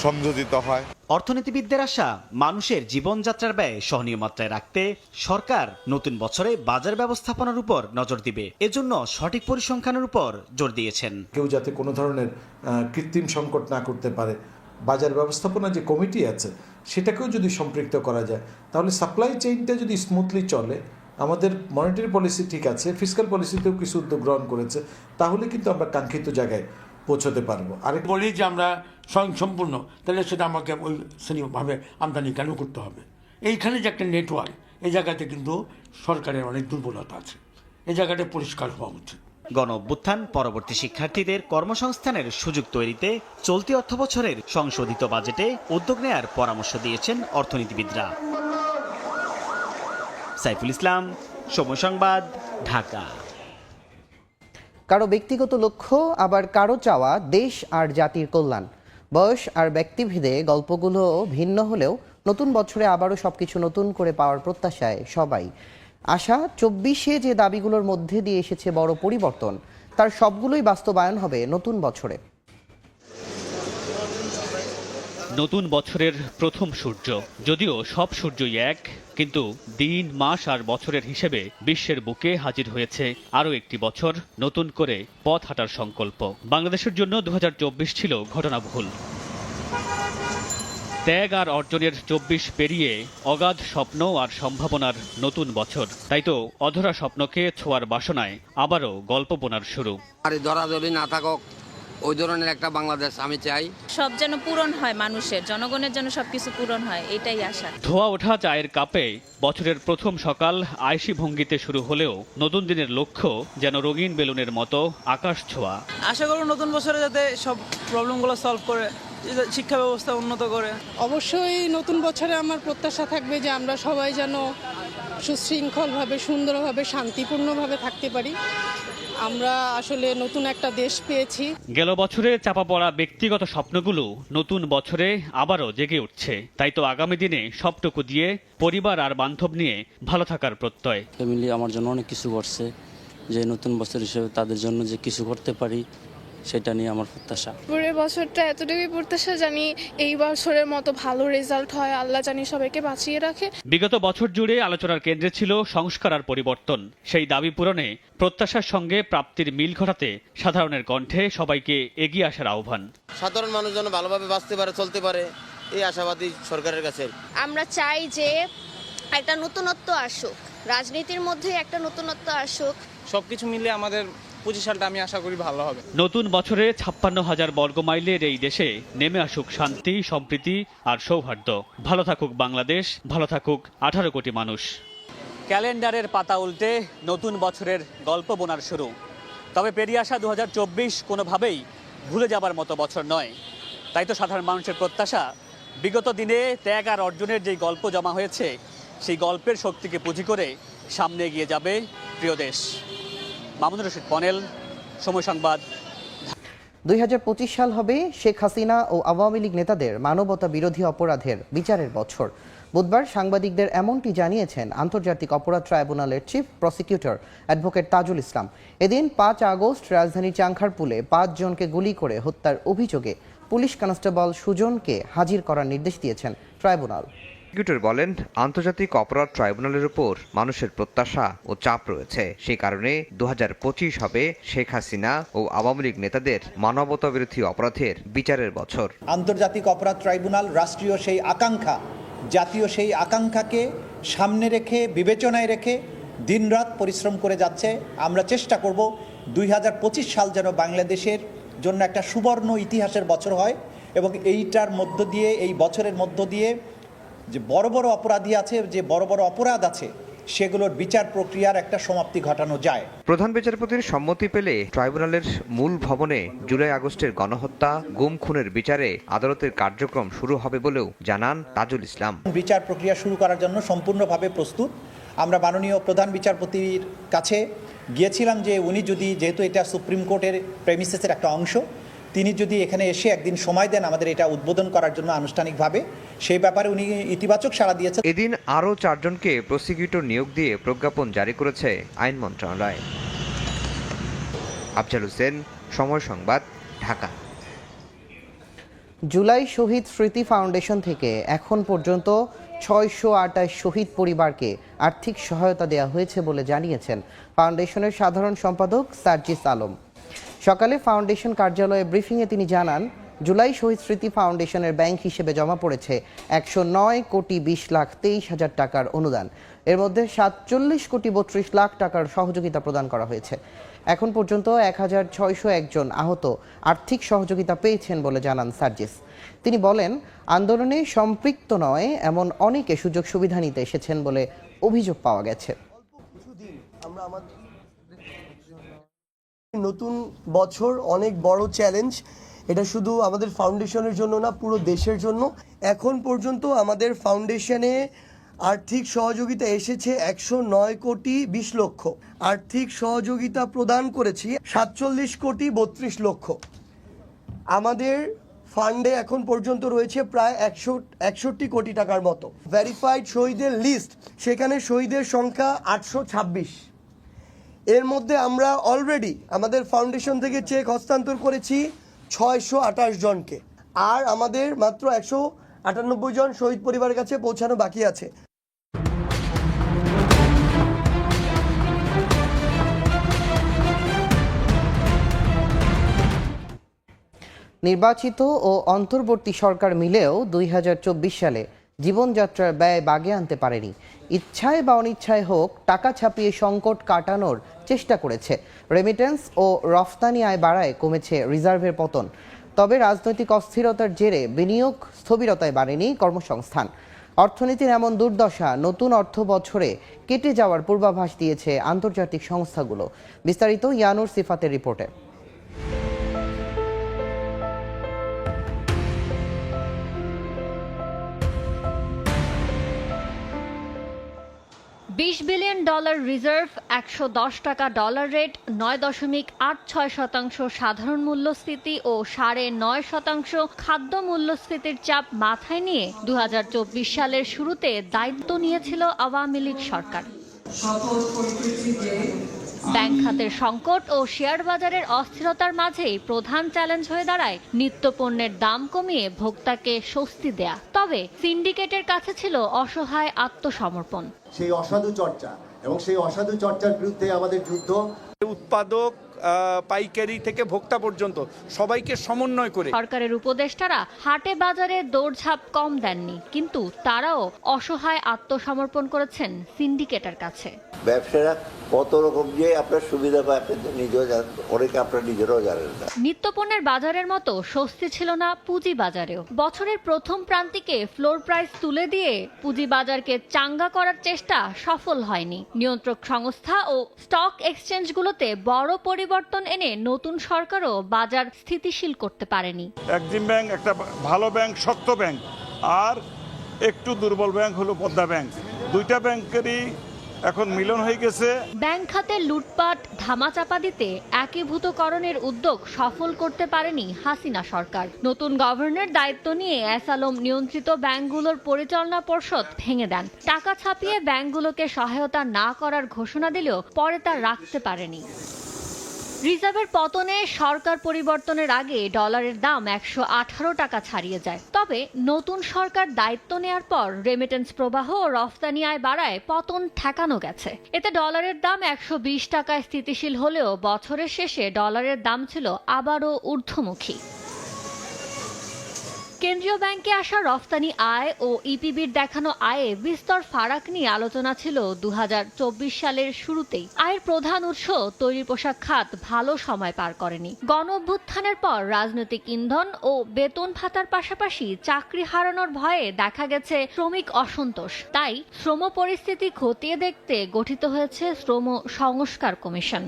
সংযোজিত হয়। অর্থনীতিবিদদের আশা, মানুষের জীবনযাত্রার ব্যয় সহনীয় মাত্রায় রাখতে সরকার নতুন বছরে বাজার ব্যবস্থাপনার উপর নজর দিবে। এজন্য সঠিক পরিসংখ্যানের উপর জোর দিয়েছেন। কেউ যাতে কোনো ধরনের কৃত্রিম সংকট না করতে পারে, বাজার ব্যবস্থাপনা যে কমিটি আছে সেটাকেও যদি সম্পৃক্ত করা যায়, তাহলে সাপ্লাই চেইনটা যদি স্মুথলি চলে, আমাদের মনিটারি পলিসি ঠিক আছে, ফিসক্যাল পলিসিতেও কিছু উদ্যোগ গ্রহণ করেছে, তাহলে কিন্তু আমরা কাঙ্ক্ষিত জায়গায় পৌঁছতে পারবো। আরেক বলি যে আমরা স্বয়ংসম্পূর্ণ, তাহলে সেটা আমাকে ওই শ্রেণীভাবে আমদানি কেন করতে হবে? এইখানে যে একটা নেটওয়ার্ক, এই জায়গাতে কিন্তু সরকারের অনেক দুর্বলতা আছে, এই জায়গাটা পরিষ্কার হওয়া উচিত। গণ অভ্যুত্থান পরবর্তী শিক্ষার্থীদের কর্মসংস্থানের সুযোগ তৈরিতে চলতি অর্থবছরের সংশোধিত বাজেটে উদ্যোগ নেয়ার পরামর্শ দিয়েছেন অর্থনীতিবিদরা। সাইফুল ইসলাম, সময় সংবাদ, ঢাকা। কারো ব্যক্তিগত লক্ষ্য, আবার কারো চাওয়া দেশ আর জাতির কল্যাণ। বয়স আর ব্যক্তিভেদে গল্পগুলো ভিন্ন হলেও নতুন বছরে আবারও সবকিছু নতুন করে পাওয়ার প্রত্যাশায় সবাই। আশা 24-এ যে দাবিগুলোর মধ্যে দিয়ে এসেছে বড় পরিবর্তন, তার সবগুলোই বাস্তবায়ন হবে নতুন বছরে। নতুন বছরের প্রথম সূর্য, যদিও সব সূর্যই এক, কিন্তু দিন, মাস আর বছরের হিসেবে বিশ্বের বুকে হাজির হয়েছে আরও একটি বছর নতুন করে পথ হাঁটার সংকল্প। বাংলাদেশের জন্য 2024 ছিল ঘটনাবহুল। ত্যাগ আর অর্জনের 24 পেরিয়ে অগাধ স্বপ্ন আর সম্ভাবনার নতুন বছর। তাই তো অধরা স্বপ্নকে ছোঁয়ার বাসনায় আবারও গল্প বোনার শুরু। আর ধরাধরি না থাকক, ওই ধরনের একটা বাংলাদেশ আমি চাই। সব যেন পূরণ হয়, মানুষের, জনগণের যেন সবকিছু পূরণ হয়, এটাই আশা। ধোয়া ওঠা চায়ের কাপে বছরের প্রথম সকাল আয়েশি ভঙ্গিতে শুরু হলেও নতুন দিনের লক্ষ্য যেন রঙিন বেলুনের মতো আকাশ ছোঁয়া। আশা করব নতুন বছরে যাতে সব প্রবলেমগুলো সলভ করে, শিক্ষা ব্যবস্থা উন্নত করে। অবশ্যই নতুন বছরে আমার প্রত্যাশা থাকবে যে আমরা সবাই যেন সুশৃঙ্খলভাবে, সুন্দরভাবে, শান্তিপূর্ণভাবে থাকতে পারি। আমরা আসলে নতুন একটা দেশ পেয়েছি। গেল বছরে চাপা পড়া ব্যক্তিগত স্বপ্নগুলো নতুন বছরে আবারও জেগে উঠছে। তাই তো আগামী দিনে সবটুকু দিয়ে পরিবার আর বান্ধব নিয়ে ভালো থাকার প্রত্যয়। ফ্যামিলি আমার জন্য অনেক কিছু করছে, যে নতুন বছর হিসেবে তাদের জন্য যে কিছু করতে পারি সেটা নিয়ে আমার প্রত্যাশা। পুরো বছরটা এতটুকুই প্রত্যাশা, জানি এই বছরের মতো ভালো রেজাল্ট হয়, আল্লাহ জানি সবাইকে বাঁচিয়ে রাখে। বিগত বছর জুড়ে আলোচনার কেন্দ্রে ছিল সংস্কার আর পরিবর্তন। সেই দাবি পূরণে প্রত্যাশার সঙ্গে প্রাপ্তির মিল ঘটাতে সাধারণের কণ্ঠে সবাইকে এগিয়ে আসার আহ্বান। সাধারণ মানুষ যেন ভালোভাবে বাঁচতে পারে, চলতে পারে, এই আশাবাদী সরকারের কাছে। আমরা চাই যে একটা নতুনত্ব আসুক, রাজনীতির মধ্যে একটা নতুনত্ব আসুক। সবকিছু মিলে আমাদের 25 সালটা আমি আশা করি ভালো হবে। নতুন বছরে 56,000 বর্গমাইলের এই দেশে নেমে আসুক শান্তি, সম্প্রীতি আর সৌহার্দ্য। ভালো থাকুক বাংলাদেশ, ভালো থাকুক 18 কোটি মানুষ। ক্যালেন্ডারের পাতা উল্টে নতুন বছরের গল্প বোনার শুরু। তবে পেরিয়ে আসা 2024 কোনোভাবেই ভুলে যাবার মতো বছর নয়। তাই তো সাধারণ মানুষের প্রত্যাশা, বিগত দিনে ত্যাগ আর অর্জনের যেই গল্প জমা হয়েছে, সেই গল্পের শক্তিকে পুঁজি করে সামনে এগিয়ে যাবে প্রিয় দেশ। মামুনুর রশিদ পনেল, সময় সংবাদ। 2025 সাল হবে শেখ হাসিনা ও আওয়ামী লীগ নেতাদের মানবতা বিরোধী অপরাধের বিচারের বছর। বুধবার সাংবাদিকদের এমনটি জানিয়েছেন আন্তর্জাতিক অপরাধ ট্রাইব্যুনালের chief prosecutor advocate Tajul Islam. এদিন 5 আগস্ট রাজধানীর চাংখারপুলে 5 জনকে গুলি করে হত্যার অভিযোগে পুলিশ কনস্টেবল সুজনকে হাজির করার নির্দেশ দিয়েছেন ট্রাইব্যুনাল। প্রসিকিউটর বলেন, আন্তর্জাতিক অপরাধ ট্রাইব্যুনালের উপর মানুষের প্রত্যাশা ও চাপ রয়েছে। সেই কারণে 2025 হবে শেখ হাসিনা ও আওয়ামী লীগ নেতাদের মানবতা বিরোধী অপরাধের বিচারের বছর। আন্তর্জাতিক অপরাধ ট্রাইব্যুনাল রাষ্ট্রীয় সেই আকাঙ্ক্ষা, জাতীয় সেই আকাঙ্ক্ষাকে সামনে রেখে, বিবেচনায় রেখে দিনরাত পরিশ্রম করে যাচ্ছে। আমরা চেষ্টা করব 2025 সাল যেন বাংলাদেশের জন্য একটা সুবর্ণ ইতিহাসের বছর হয় এবং এইটার মধ্য দিয়ে, এই বছরের মধ্য দিয়ে যে বড় বড় অপরাধী আছে, যে বড় বড় অপরাধ আছে, সেগুলোর বিচার প্রক্রিয়ার একটা সমাপ্তি ঘটানো যায়। প্রধান বিচারপতির সম্মতি পেলে ট্রাইব্যুনালের মূল ভবনে জুলাই আগস্টের গণহত্যা, গুম খুনের বিচারে আদালতের কার্যক্রম শুরু হবে বলেও জানান তাজুল ইসলাম। বিচার প্রক্রিয়া শুরু করার জন্য সম্পূর্ণভাবে প্রস্তুত। আমরা মাননীয় প্রধান বিচারপতির কাছে গিয়েছিলাম যে উনি যদি, যেহেতু এটা সুপ্রিম কোর্টের প্রেমিসেসের একটা অংশ, তিনি যদি এখানে এসে একদিন সময় দেন আমাদের এটা উদ্বোধন করার জন্য আনুষ্ঠানিকভাবে, সেই ব্যাপারে উনি ইতিবাচক সাড়া দিয়েছেন। এদিন আরও 4 জনকে প্রসিকিউটর নিয়োগ দিয়ে প্রজ্ঞাপন জারি করেছে আইন মন্ত্রণালয়। আফজাল হোসেন, সময় সংবাদ, ঢাকা। জুলাই শহীদ স্মৃতি ফাউন্ডেশন থেকে এখন পর্যন্ত 628 শহীদ পরিবারকে আর্থিক সহায়তা দেওয়া হয়েছে বলে জানিয়েছেন ফাউন্ডেশনের সাধারণ সম্পাদক সার্জিস আলম। সকালে ফাউন্ডেশন কার্যালয়ে ব্রিফিংয়ে তিনি জানান, জুলাই শহীদ স্মৃতি ফাউন্ডেশনের ব্যাংক হিসেবে জমা পড়েছে 109,20,23,000 টাকার অনুদান। এর মধ্যে 47,32,00,000 টাকার সহযোগিতা প্রদান করা হয়েছে। এখন পর্যন্ত 1,601 জন আহত আর্থিক সহযোগিতা পেয়েছেন বলে জানান সার্জিস। তিনি বলেন, আন্দোলনে সম্পৃক্ত নয় এমন অনেকে সুযোগ সুবিধা নিতে এসেছেন বলে অভিযোগ পাওয়া গেছে। নতুন বছর অনেক বড় চ্যালেঞ্জ, এটা শুধু আমাদের ফাউন্ডেশনের জন্য না, পুরো দেশের জন্য। এখন পর্যন্ত আমাদের ফাউন্ডেশনে আর্থিক সহযোগিতা এসেছে 109 কোটি 20 লক্ষ। আর্থিক সহযোগিতা প্রদান করেছি 47 কোটি 32 লক্ষ। আমাদের ফান্ডে এখন পর্যন্ত রয়েছে প্রায় 161 কোটি টাকার মতো। ভেরিফাইড শহীদের লিস্ট, সেখানে শহীদের সংখ্যা 826। এর মধ্যে আমরা অলরেডি আমাদের ফাউন্ডেশন থেকে চেক হস্তান্তর করেছি 628 জনকে, আর আমাদের মাত্র 198 জন শহীদ পরিবারের কাছে পৌঁছানো বাকি আছে। নির্বাচিত ও অন্তর্বর্তী সরকার মিলেও 2024 সালে জীবনযাত্রার ব্যয় বাগে আনতে পারেনি। ইচ্ছায় বা অনিচ্ছায় হোক, টাকা ছাপিয়ে সংকট কাটানোর চেষ্টা করেছে। রেমিটেন্স ও রফতানি আয় বাড়ায় কমেছে রিজার্ভের পতন। তবে রাজনৈতিক অস্থিরতার জেরে বিনিয়োগ স্থবিরতায় বাড়েনি কর্মসংস্থান। অর্থনীতির এমন দুর্দশা নতুন অর্থ বছরে কেটে যাওয়ার পূর্বাভাস দিয়েছে আন্তর্জাতিক সংস্থাগুলো। বিস্তারিত ইয়ানুর সিফাতের রিপোর্টে। 20 বিলিয়ন ডলার রিজার্ভ, 110 টাকা ডলার রেট, 9.86% সাধারণ মূল্যস্ফীতি ও 9.5% খাদ্য মূল্যস্ফীতির চাপ মাথায় নিয়ে 2024 সালের শুরুতে দায়িত্ব নিয়েছিল আওয়ামী লীগ সরকার। ব্যাংক খাতের সংকট ও শেয়ার বাজারের অস্থিরতার মাঝেই প্রধান চ্যালেঞ্জ হয়ে দাঁড়ায় নিত্যপণ্যের দাম কমিয়ে ভোক্তাকে স্বস্তি দেয়া। তবে সিন্ডিকেটের কাছে ছিল অসহায় আত্মসমর্পণ। সেই অসাধু চর্চা এবং সেই অসাধু চর্চার বিরুদ্ধে আমাদের যুদ্ধ। উৎপাদক, পাইকারি থেকে ভোক্তা পর্যন্ত সবাইকে সমন্বয় করে সরকারের উপদেষ্টারা হাটে বাজারে দৌড়ঝাঁপ কম দেননি, কিন্তু তারাও অসহায় আত্মসমর্পণ করেছেন সিন্ডিকেটের কাছে। ব্যবসায়ীরা কত রকম যে আপনার সুবিধা পায়, আপনি তো নিজেও জানেন, অনেকে আপনার নিজেরাও জানেন না। নিত্যপণ্যের বাজারের মতো স্বস্তি ছিল না পুঁজি বাজারেও। বছরের প্রথম প্রান্তিকে ফ্লোর প্রাইস তুলে দিয়ে পুঁজি বাজারকে চাঙ্গা করার চেষ্টা সফল হয়নি। নিয়ন্ত্রক সংস্থা ও স্টক এক্সচেঞ্জগুলোতে বড় পরিবর্তন এনে নতুন সরকারও বাজার স্থিতিশীল করতে পারেনি। এক্সিম ব্যাংক একটা ভালো ব্যাংক, শক্ত ব্যাংক, আর একটু দুর্বল ব্যাংক হলো পদ্মা ব্যাংক। দুইটা ব্যাংকেরই এখন মিলন হয়ে গেছে। ব্যাংক খাতে লুটপাট ধামাচাপা দিতে একীভূতকরণের উদ্যোগ সফল করতে পারেনি হাসিনা সরকার। নতুন গভর্নর দায়িত্ব নিয়ে এসালম নিয়ন্ত্রিত ব্যাংকগুলোর পরিচালনা পর্ষদ ভেঙে দেন। টাকা ছাপিয়ে ব্যাংকগুলোকে সহায়তা না করার ঘোষণা দিলেও পরে তা রাখতে পারেনি। রিজার্ভের পতনে সরকার পরিবর্তনের আগে ডলারের দাম 118 টাকা ছাড়িয়ে যায়। তবে নতুন সরকার দায়িত্ব নেয়ার পর রেমিটেন্স প্রবাহ ও রফতানি আয় বাড়ায় পতন ঠেকানো গেছে। এতে ডলারের দাম 120 টাকায় স্থিতিশীল হলেও বছরের শেষে ডলারের দাম ছিল আবারও ঊর্ধ্বমুখী। কেন্দ্রীয় ব্যাংকে আসা রফতানি আয় ও ইপিবির দেখানো আয়ে বিস্তর ফারাক নিয়ে আলোচনা ছিল 2024 সালের শুরুতেই। আয়ের প্রধান উৎস তৈরি পোশাক খাত ভালো সময় পার করেনি। গণ অভ্যুত্থানের পর রাজনৈতিক ইন্ধন ও বেতন ভাতার পাশাপাশি চাকরি হারানোর ভয়ে দেখা গেছে শ্রমিক অসন্তোষ। তাই শ্রম পরিস্থিতি খতিয়ে দেখতে গঠিত হয়েছে শ্রম সংস্কার কমিশন।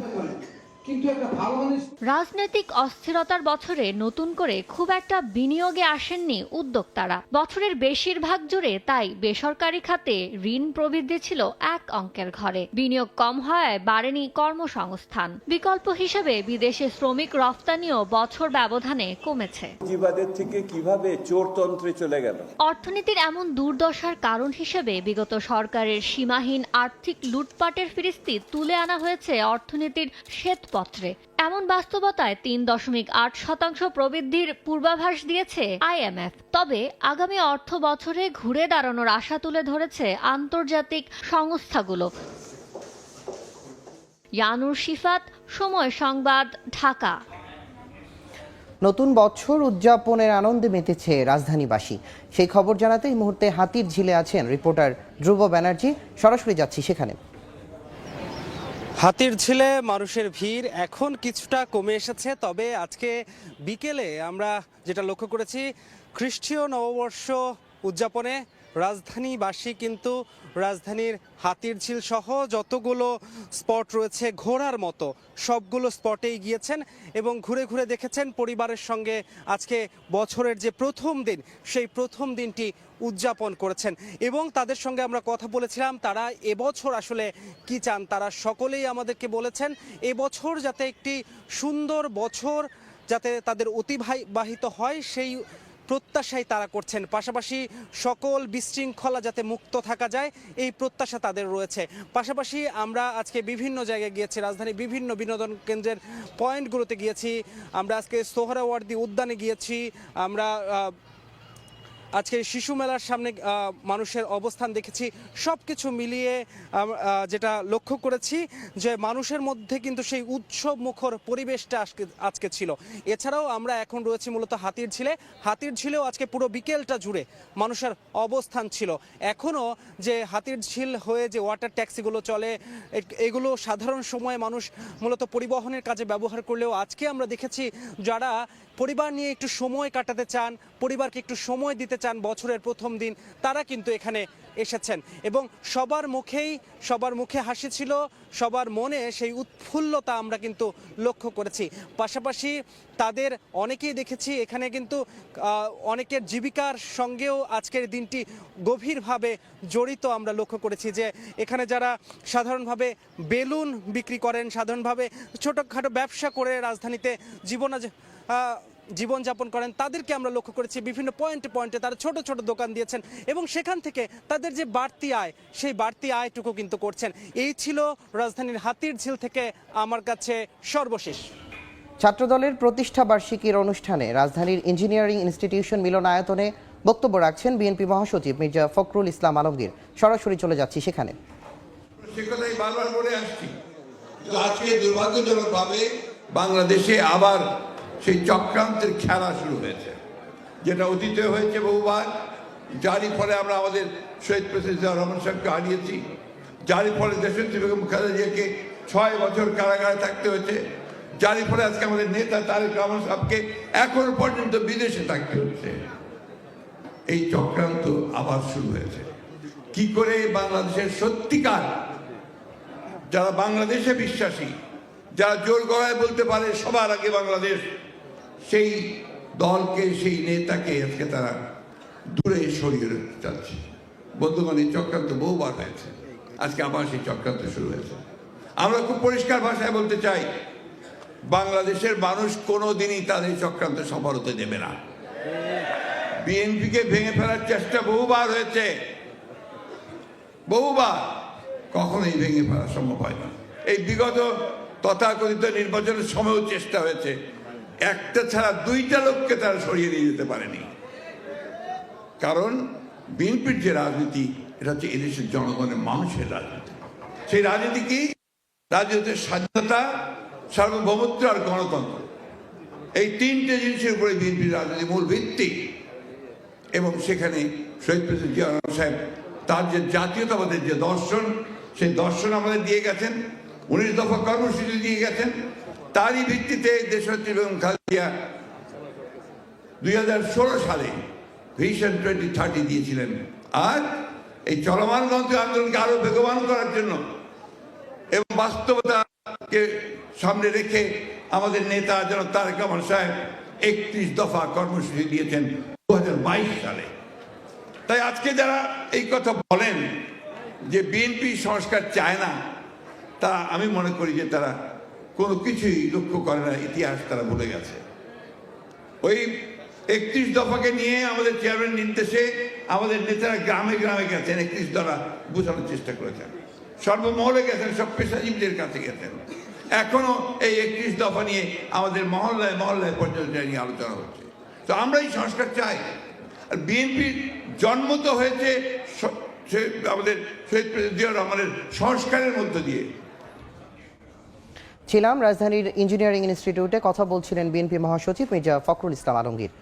রাজনৈতিক অস্থিরতার বছরে নতুন করে খুব একটা বিনিয়োগে আসেননি উদ্যোক্তারা। বছরের বেশিরভাগ জুড়ে তাই বেসরকারি খাতে ঋণ প্রবৃদ্ধি ছিল এক অঙ্কের ঘরে। বিনিয়োগ কম হওয়ায় বাড়েনি কর্মসংস্থান। বিকল্প হিসেবে বিদেশে শ্রমিক রফতানিও বছর ব্যবধানে কমেছে। পুঁজিবাদের থেকে কিভাবে চোরতন্ত্রে চলে গেল। অর্থনীতির এমন দুর্দশার কারণ হিসেবে বিগত সরকারের সীমাহীন আর্থিক লুটপাটের ফিরিস্তি তুলে আনা হয়েছে অর্থনীতির শ্বেতপত্রে। এমন বাস্তবতায় 3.8% প্রবৃদ্ধির পূর্বাভাস দিয়েছে IMF। তবে আগামী অর্থ বছরে ঘুরে দাঁড়ানোর আশা তুলে ধরেছে আন্তর্জাতিক সংস্থাগুলো। ইয়ানুর সিফাত, সময় সংবাদ, ঢাকা। নতুন বছর উদযাপনের আনন্দে মেতেছে রাজধানীবাসী। সেই খবর জানাতে এই মুহূর্তে হাতির ঝিলে আছেন রিপোর্টার ধ্রুব ব্যানার্জি। সরাসরি যাচ্ছি সেখানে। হাতির ঝিলে মানুষের ভিড় এখন কিছুটা কমে এসেছে, তবে আজকে বিকেলে আমরা যেটা লক্ষ্য করেছি খ্রিস্টীয় নববর্ষ উদযাপনে রাজধানীবাসী কিন্তু রাজধানীর হাতিরঝিল সহ যতগুলো স্পট রয়েছে ঘোরার মতো সবগুলো স্পটেই গিয়েছেন এবং ঘুরে ঘুরে দেখেছেন, পরিবারের সঙ্গে আজকে বছরের যে প্রথম দিন সেই প্রথম দিনটি উদযাপন করেছেন। এবং তাদের সঙ্গে আমরা কথা বলেছিলাম তারা এবছর আসলে কি চান। তারা সকলেই আমাদেরকে বলেছেন এবছর যাতে একটি সুন্দর বছর যাতে তাদের অতিবাহিত হয় সেই প্রত্যাশাই তারা করছেন। পাশাপাশি সকল বিশৃঙ্খলা যাতে মুক্ত থাকা যায় এই প্রত্যাশা তাদের রয়েছে। পাশাপাশি আমরা আজকে বিভিন্ন জায়গায় গিয়েছি, রাজধানীর বিভিন্ন বিনোদন কেন্দ্রের পয়েন্টগুলোতে গিয়েছি। আমরা আজকে সোহরাওয়ার্দী উদ্যানে গিয়েছি, আমরা আজকে শিশু মেলার সামনে মানুষের অবস্থান দেখেছি। সব কিছু মিলিয়ে যেটা লক্ষ্য করেছি যে মানুষের মধ্যে কিন্তু সেই উৎসব মুখর পরিবেশটা আজকে ছিল। এছাড়াও আমরা এখন রয়েছি মূলত হাতিরঝিলেও আজকে পুরো বিকেলটা জুড়ে মানুষের অবস্থান ছিল। এখনও যে হাতিরঝিল হয়ে যে ওয়াটার ট্যাক্সিগুলো চলে এগুলো সাধারণ সময়ে মানুষ মূলত পরিবহনের কাজে ব্যবহার করলেও আজকে আমরা দেখেছি যারা পরিবার নিয়ে একটু সময় কাটাতে চান, পরিবারকে একটু সময় দিতে চান বছরের প্রথম দিন, তারা কিন্তু এখানে এসেছেন এবং সবার মুখে হাসি ছিল, সবার মনে সেই উৎফুল্লতা আমরা কিন্তু লক্ষ্য করেছি। পাশাপাশি তাদের অনেকেই দেখেছি এখানে কিন্তু অনেকের জীবিকার সঙ্গেও আজকের দিনটি গভীরভাবে জড়িত আমরা লক্ষ্য করেছি। যে এখানে যারা সাধারণভাবে বেলুন বিক্রি করেন, সাধারণভাবে ছোটোখাটো ব্যবসা করে রাজধানীতে জীবনযাপন করেন, তাদেরকে আমরা লক্ষ্য করেছি বিভিন্ন পয়েন্টে তারা ছোট ছোট দোকান দিয়েছেন এবং সেখান থেকে তাদের যে বাড়তি আয় সেই বাড়তি আয়টুকু কিন্তু করছেন। এই ছিল রাজধানীর হাতিরঝিল থেকে আমার কাছে সর্বশেষ। ছাত্রদলের প্রতিষ্ঠা বার্ষিকীর অনুষ্ঠানে রাজধানীর ইঞ্জিনিয়ারিং ইনস্টিটিউশন মিলনায়তনে বক্তব্য রাখছেন বিএনপি মহাসচিব মির্জা ফখরুল ইসলাম আলমগীর। সরাসরি চলে যাচ্ছি সেখানে। সে কথাই বারবার বলে আসছি, আজকে দুর্ভাগ্যজনকভাবে বাংলাদেশে আবার সেই চক্রান্তের খেলা শুরু হয়েছে, যেটা অতীতে হয়েছে বহুবার, যারই ফলে আমরা আমাদের শহীদ প্রেসিডেন্ট জিয়াউর রহমান সাহেবকে হারিয়েছি, যারই ফলে দেশনেত্রী বেগম খালেদা জিয়াকে 6 বছর কারাগারে থাকতে হয়েছে, যারই ফলে আজকে আমাদের নেতা তারেক রহমান সাহেবকে এখন পর্যন্ত বিদেশে থাকতে হচ্ছে। এই চক্রান্ত আবার শুরু হয়েছে। কি করে বাংলাদেশের সত্যিকার যারা বাংলাদেশে বিশ্বাসী, যারা জোর গলায় বলতে পারে সবার আগে বাংলাদেশ, সেই দলকে সেই নেতাকে আজকে তারা দূরে সরিয়ে রাখতে চাচ্ছে। বন্ধুগণ, এই চক্রান্ত বহুবার হয়েছে, আজকে আবার সেই চক্রান্ত শুরু হয়েছে। আমরা খুব পরিষ্কার ভাষায় বলতে চাই, বাংলাদেশের মানুষ কোনোদিনই তাদের চক্রান্ত সফল হতে দেবে না। বিএনপিকে ভেঙে ফেলার চেষ্টা বহুবার হয়েছে, বহুবার, কখনোই ভেঙে ফেলা সম্ভব হয় না। এই বিগত তথাকথিত নির্বাচনের সময়ও চেষ্টা হয়েছে, একটা ছাড়া 2টা লোককে তারা সরিয়ে নিয়ে যেতে পারেনি। কারণ বিএনপির যে রাজনীতি, এটা হচ্ছে এদেশের জনগণের মানুষের রাজনীতি। সেই রাজনীতি কি? রাজনীতির স্বাধীনতা, সার্বভৌমত্ব আর গণতন্ত্র। এই 3টে জিনিসের উপরে বিএনপির রাজনীতি মূল ভিত্তি। এবং সেখানে শহীদ প্রেসিডেন্ট জিয়াউর রহমান সাহেব তার যে জাতীয়তাবাদের যে দর্শন, সেই দর্শন আমাদের দিয়ে গেছেন, 19 দফা কর্মসূচি দিয়ে গেছেন। তারই ভিত্তিতে দেশনেত্রী বেগম খালেদা জিয়া 2016 সালে ভিশন 2030 দিয়েছিলেন। আর এই চলমান গণতন্ত্র আন্দোলনকে আরো বেগবান করার জন্য এবং বাস্তবতাকে সামনে রেখে আমাদের নেতা যেন তারেক রহমান সাহেব 31 দফা কর্মসূচি দিয়েছেন 2022 সালে। তাই আজকে যারা এই কথা বলেন যে বিএনপি সংস্কার চায় না, তা আমি মনে করি যে তারা কোনো কিছুই লক্ষ্য করে না, ইতিহাস তারা ভুলে গেছে। ওই 31 দফাকে নিয়ে আমাদের চেয়ারম্যান নির্দেশে আমাদের নেতারা গ্রামে গ্রামে গেছেন, 31 দফা বোঝানোর চেষ্টা করেছেন, সর্বমহলে গেছেন, সব পেশাজীবীদের কাছে গেছেন। এখনো এই 31 দফা নিয়ে আমাদের মহল্লায় মহল্লায় পর্যন্ত নিয়ে আলোচনা হচ্ছে। তো আমরা এই সংস্কার চাই। আর বিএনপির জন্ম তো হয়েছে আমাদের শহীদ প্রেসিডেন্ট জিয়াউর রহমানের সংস্কারের মধ্য দিয়ে। ছিলাম রাজধানীর ইঞ্জিনিয়ারিং ইনস্টিটিউটে, কথা বলছিলেন বিএনপি মহাসচিব মির্জা ফখরুল ইসলাম আলমগীর।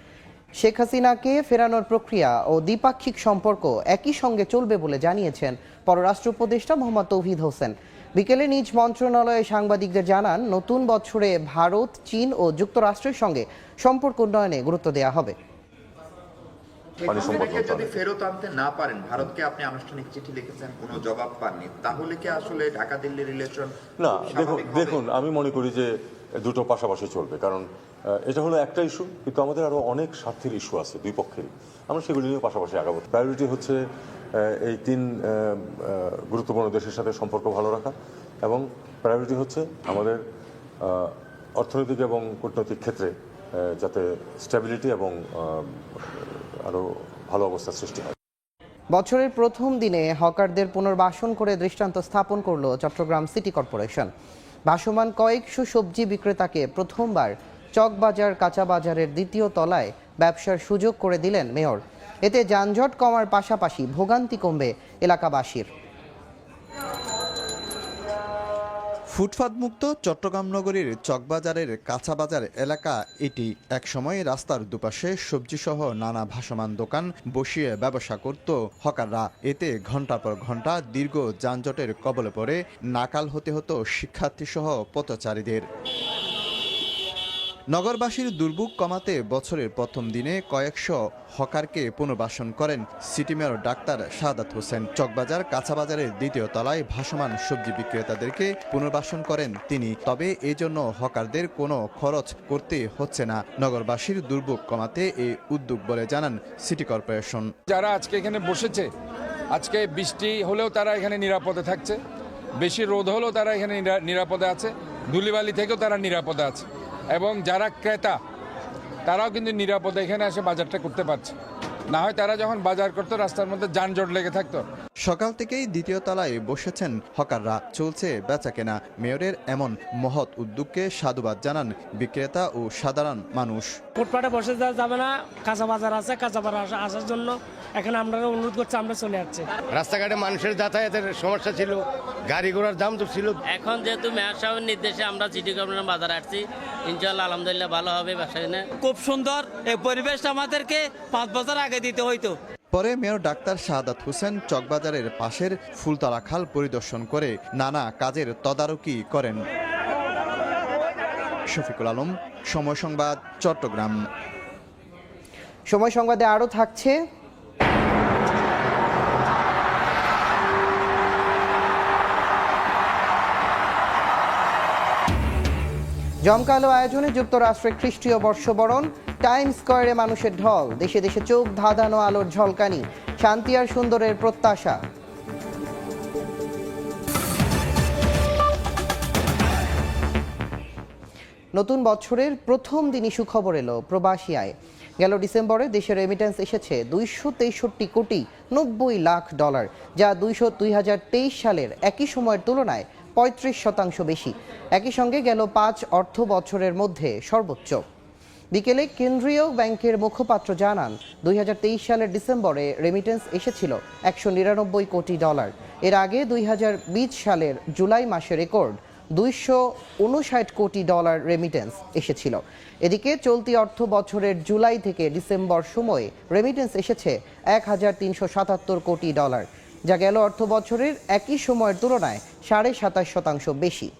শেখ হাসিনাকে ফেরানোর প্রক্রিয়া ও দ্বিপাক্ষিক সম্পর্ক একই সঙ্গে চলবে বলে জানিয়েছেন পররাষ্ট্র উপদেষ্টা মোহাম্মদ তৌহিদ হোসেন। বিকেলে নিজ মন্ত্রণালয়ে সাংবাদিকদের জানান, নতুন বছরে ভারত, চীন ও যুক্তরাষ্ট্রের সঙ্গে সম্পর্ক উন্নয়নে গুরুত্ব দেওয়া হবে। পানি সম্পদ যদি ফেরত আনতে না পারেন, ভারতকে আপনি আনুষ্ঠানিক চিঠি লিখেছেন, কোনো জবাব পাননি, তাহলে কি আসলে ঢাকা দিল্লি রিলেশন? না, দেখুন আমি মনে করি যে দুটো পাশাপাশি চলবে, কারণ এটা হলো একটা ইস্যু, কিন্তু আমাদের আরো অনেক স্বার্থের ইস্যু আছে দুই পক্ষেরই, আমরা সেগুলি নিয়ে পাশাপাশি আগাবো। প্রায়োরিটি হচ্ছে এই 3 গুরুত্বপূর্ণ দেশের সাথে সম্পর্ক ভালো রাখা, এবং প্রায়োরিটি হচ্ছে আমাদের অর্থনৈতিক এবং কূটনৈতিক ক্ষেত্রে যাতে স্টেবিলিটি এবং আরো ভালো অবস্থা সৃষ্টি হয়। বছরের প্রথম দিনে হকারদের পুনর্বাসন করে দৃষ্টান্ত স্থাপন করল চট্টগ্রাম সিটি কর্পোরেশন। ভাসমান কয়েকশো সবজি বিক্রেতাকে প্রথমবার চকবাজার কাঁচা বাজারের 2য় তলায় ব্যবসার সুযোগ করে দিলেন মেয়র। এতে যানজট কমার পাশাপাশি ভোগান্তি কমবে এলাকাবাসীর। ফুটপাত মুক্ত চট্টগ্রাম নগরীর চকবাজারের কাঁচা বাজার এলাকা এটি। একসময় রাস্তার দুপাশে সবজিসহ নানা ভাসমান দোকান বসিয়ে ব্যবসা করত হকাররা। এতে ঘন্টার পর ঘন্টা দীর্ঘ যানজটের কবলে পড়ে নাকাল হতে হতো শিক্ষার্থীসহ পথচারীদের। নগরবাসীর দুর্ভোগ কমাতে বছরের প্রথম দিনে কয়েকশো হকারকে পুনর্বাসন করেন city mayor doctor Shahadat Hossain. Chawkbazar কাঁচা বাজারের 2য় তলায় ভাসমান সবজি বিক্রেতাদেরকে পুনর্বাসন করেন তিনি। তবে এজন্য হকারদের কোনো খরচ করতে হচ্ছে না। নগরবাসীর দুর্ভোগ কমাতে এই উদ্যোগ বলে জানান সিটি কর্পোরেশন। যারা আজকে এখানে বসেছে, আজকে বৃষ্টি হলেও তারা এখানে নিরাপদে থাকছে, বেশি রোদ হলেও তারা এখানে নিরাপদে আছে, ধুলিবালি থেকেও তারা নিরাপদে আছে, এবং যারা ক্রেতা তারাও কিন্তু নিরাপদে এখানে এসে বাজারটা করতে পারছে। না হয় তারা যখন বাজার করতো রাস্তার মধ্যে যানজট লেগে থাকতো। সকাল থেকেই 2য় তলায় বসেছেন হকাররা, চলছে বেচাকেনা। মেয়রের এমন মহৎ উদ্যোগকে সাধুবাদ জানান বিক্রেতা ও সাধারণ মানুষ। ফুটপাতে বসে যাবে না, কাঁচা বাজার আছে, কাঁচা বাজার আসার জন্য এখানে আমরা অনুরোধ করছি, আমরা চলে যাচ্ছি। রাস্তাঘাটে মানুষের যাতায়াতের সমস্যা ছিল, গাড়ি ঘোড়ার দাম তো ছিল। এখন যেহেতু মেয়র সাহেবের নির্দেশে আমরা সিটি কর্পোরেশন বাজারে আসছি, ইনশাআল্লাহ আলহামদুলিল্লাহ ভালো হবে ব্যবসা। খুব সুন্দর এই পরিবেশটা আমাদেরকে 5 বছর আগে দিতে হইতো। পরে মেয়র ডাক্তার শাহাদাত হোসেন চকবাজারের পাশের ফুলতলা খাল পরিদর্শন করে নানা কাজের তদারকি করেন। শফিকুল আলম, সময় সংবাদ, চট্টগ্রাম। সময় সংবাদে আরও থাকছে জমকালো আয়োজনে যুক্তরাষ্ট্রের খ্রিস্টীয় বর্ষবরণ, টাইম স্কয়ারে মানুষের ঢল, দেশে দেশে চোখ ধাঁধানো আলোর ঝলকানি, শান্তি আর সুন্দরের প্রত্যাশা। নতুন বছরের প্রথম দিনই সুখবর এলো প্রবাসী আয়। গেল ডিসেম্বরে দেশের রেমিটেন্স এসেছে $263.90 কোটি, যা 2023 সালের একই সময়ের তুলনায় 35% বেশি। একই সঙ্গে গেল 5 অর্থ বছরের মধ্যে সর্বোচ্চ। বিকেলে কেন্দ্রীয় ব্যাংকের মুখপাত্র জানান 2023 সালের ডিসেম্বরে রেমিটেন্স এসেছিল $199 কোটি। এর আগে 2020 সালের জুলাই মাসে রেকর্ড $259 কোটি রেমিটেন্স এসেছিল। এদিকে চলতি অর্থ বছরের জুলাই থেকে ডিসেম্বর সময়ে রেমিটেন্স এসেছে $1377 কোটি, যা গেল অর্থ বছরের একই সময়ের তুলনায় 27.5% বেশি।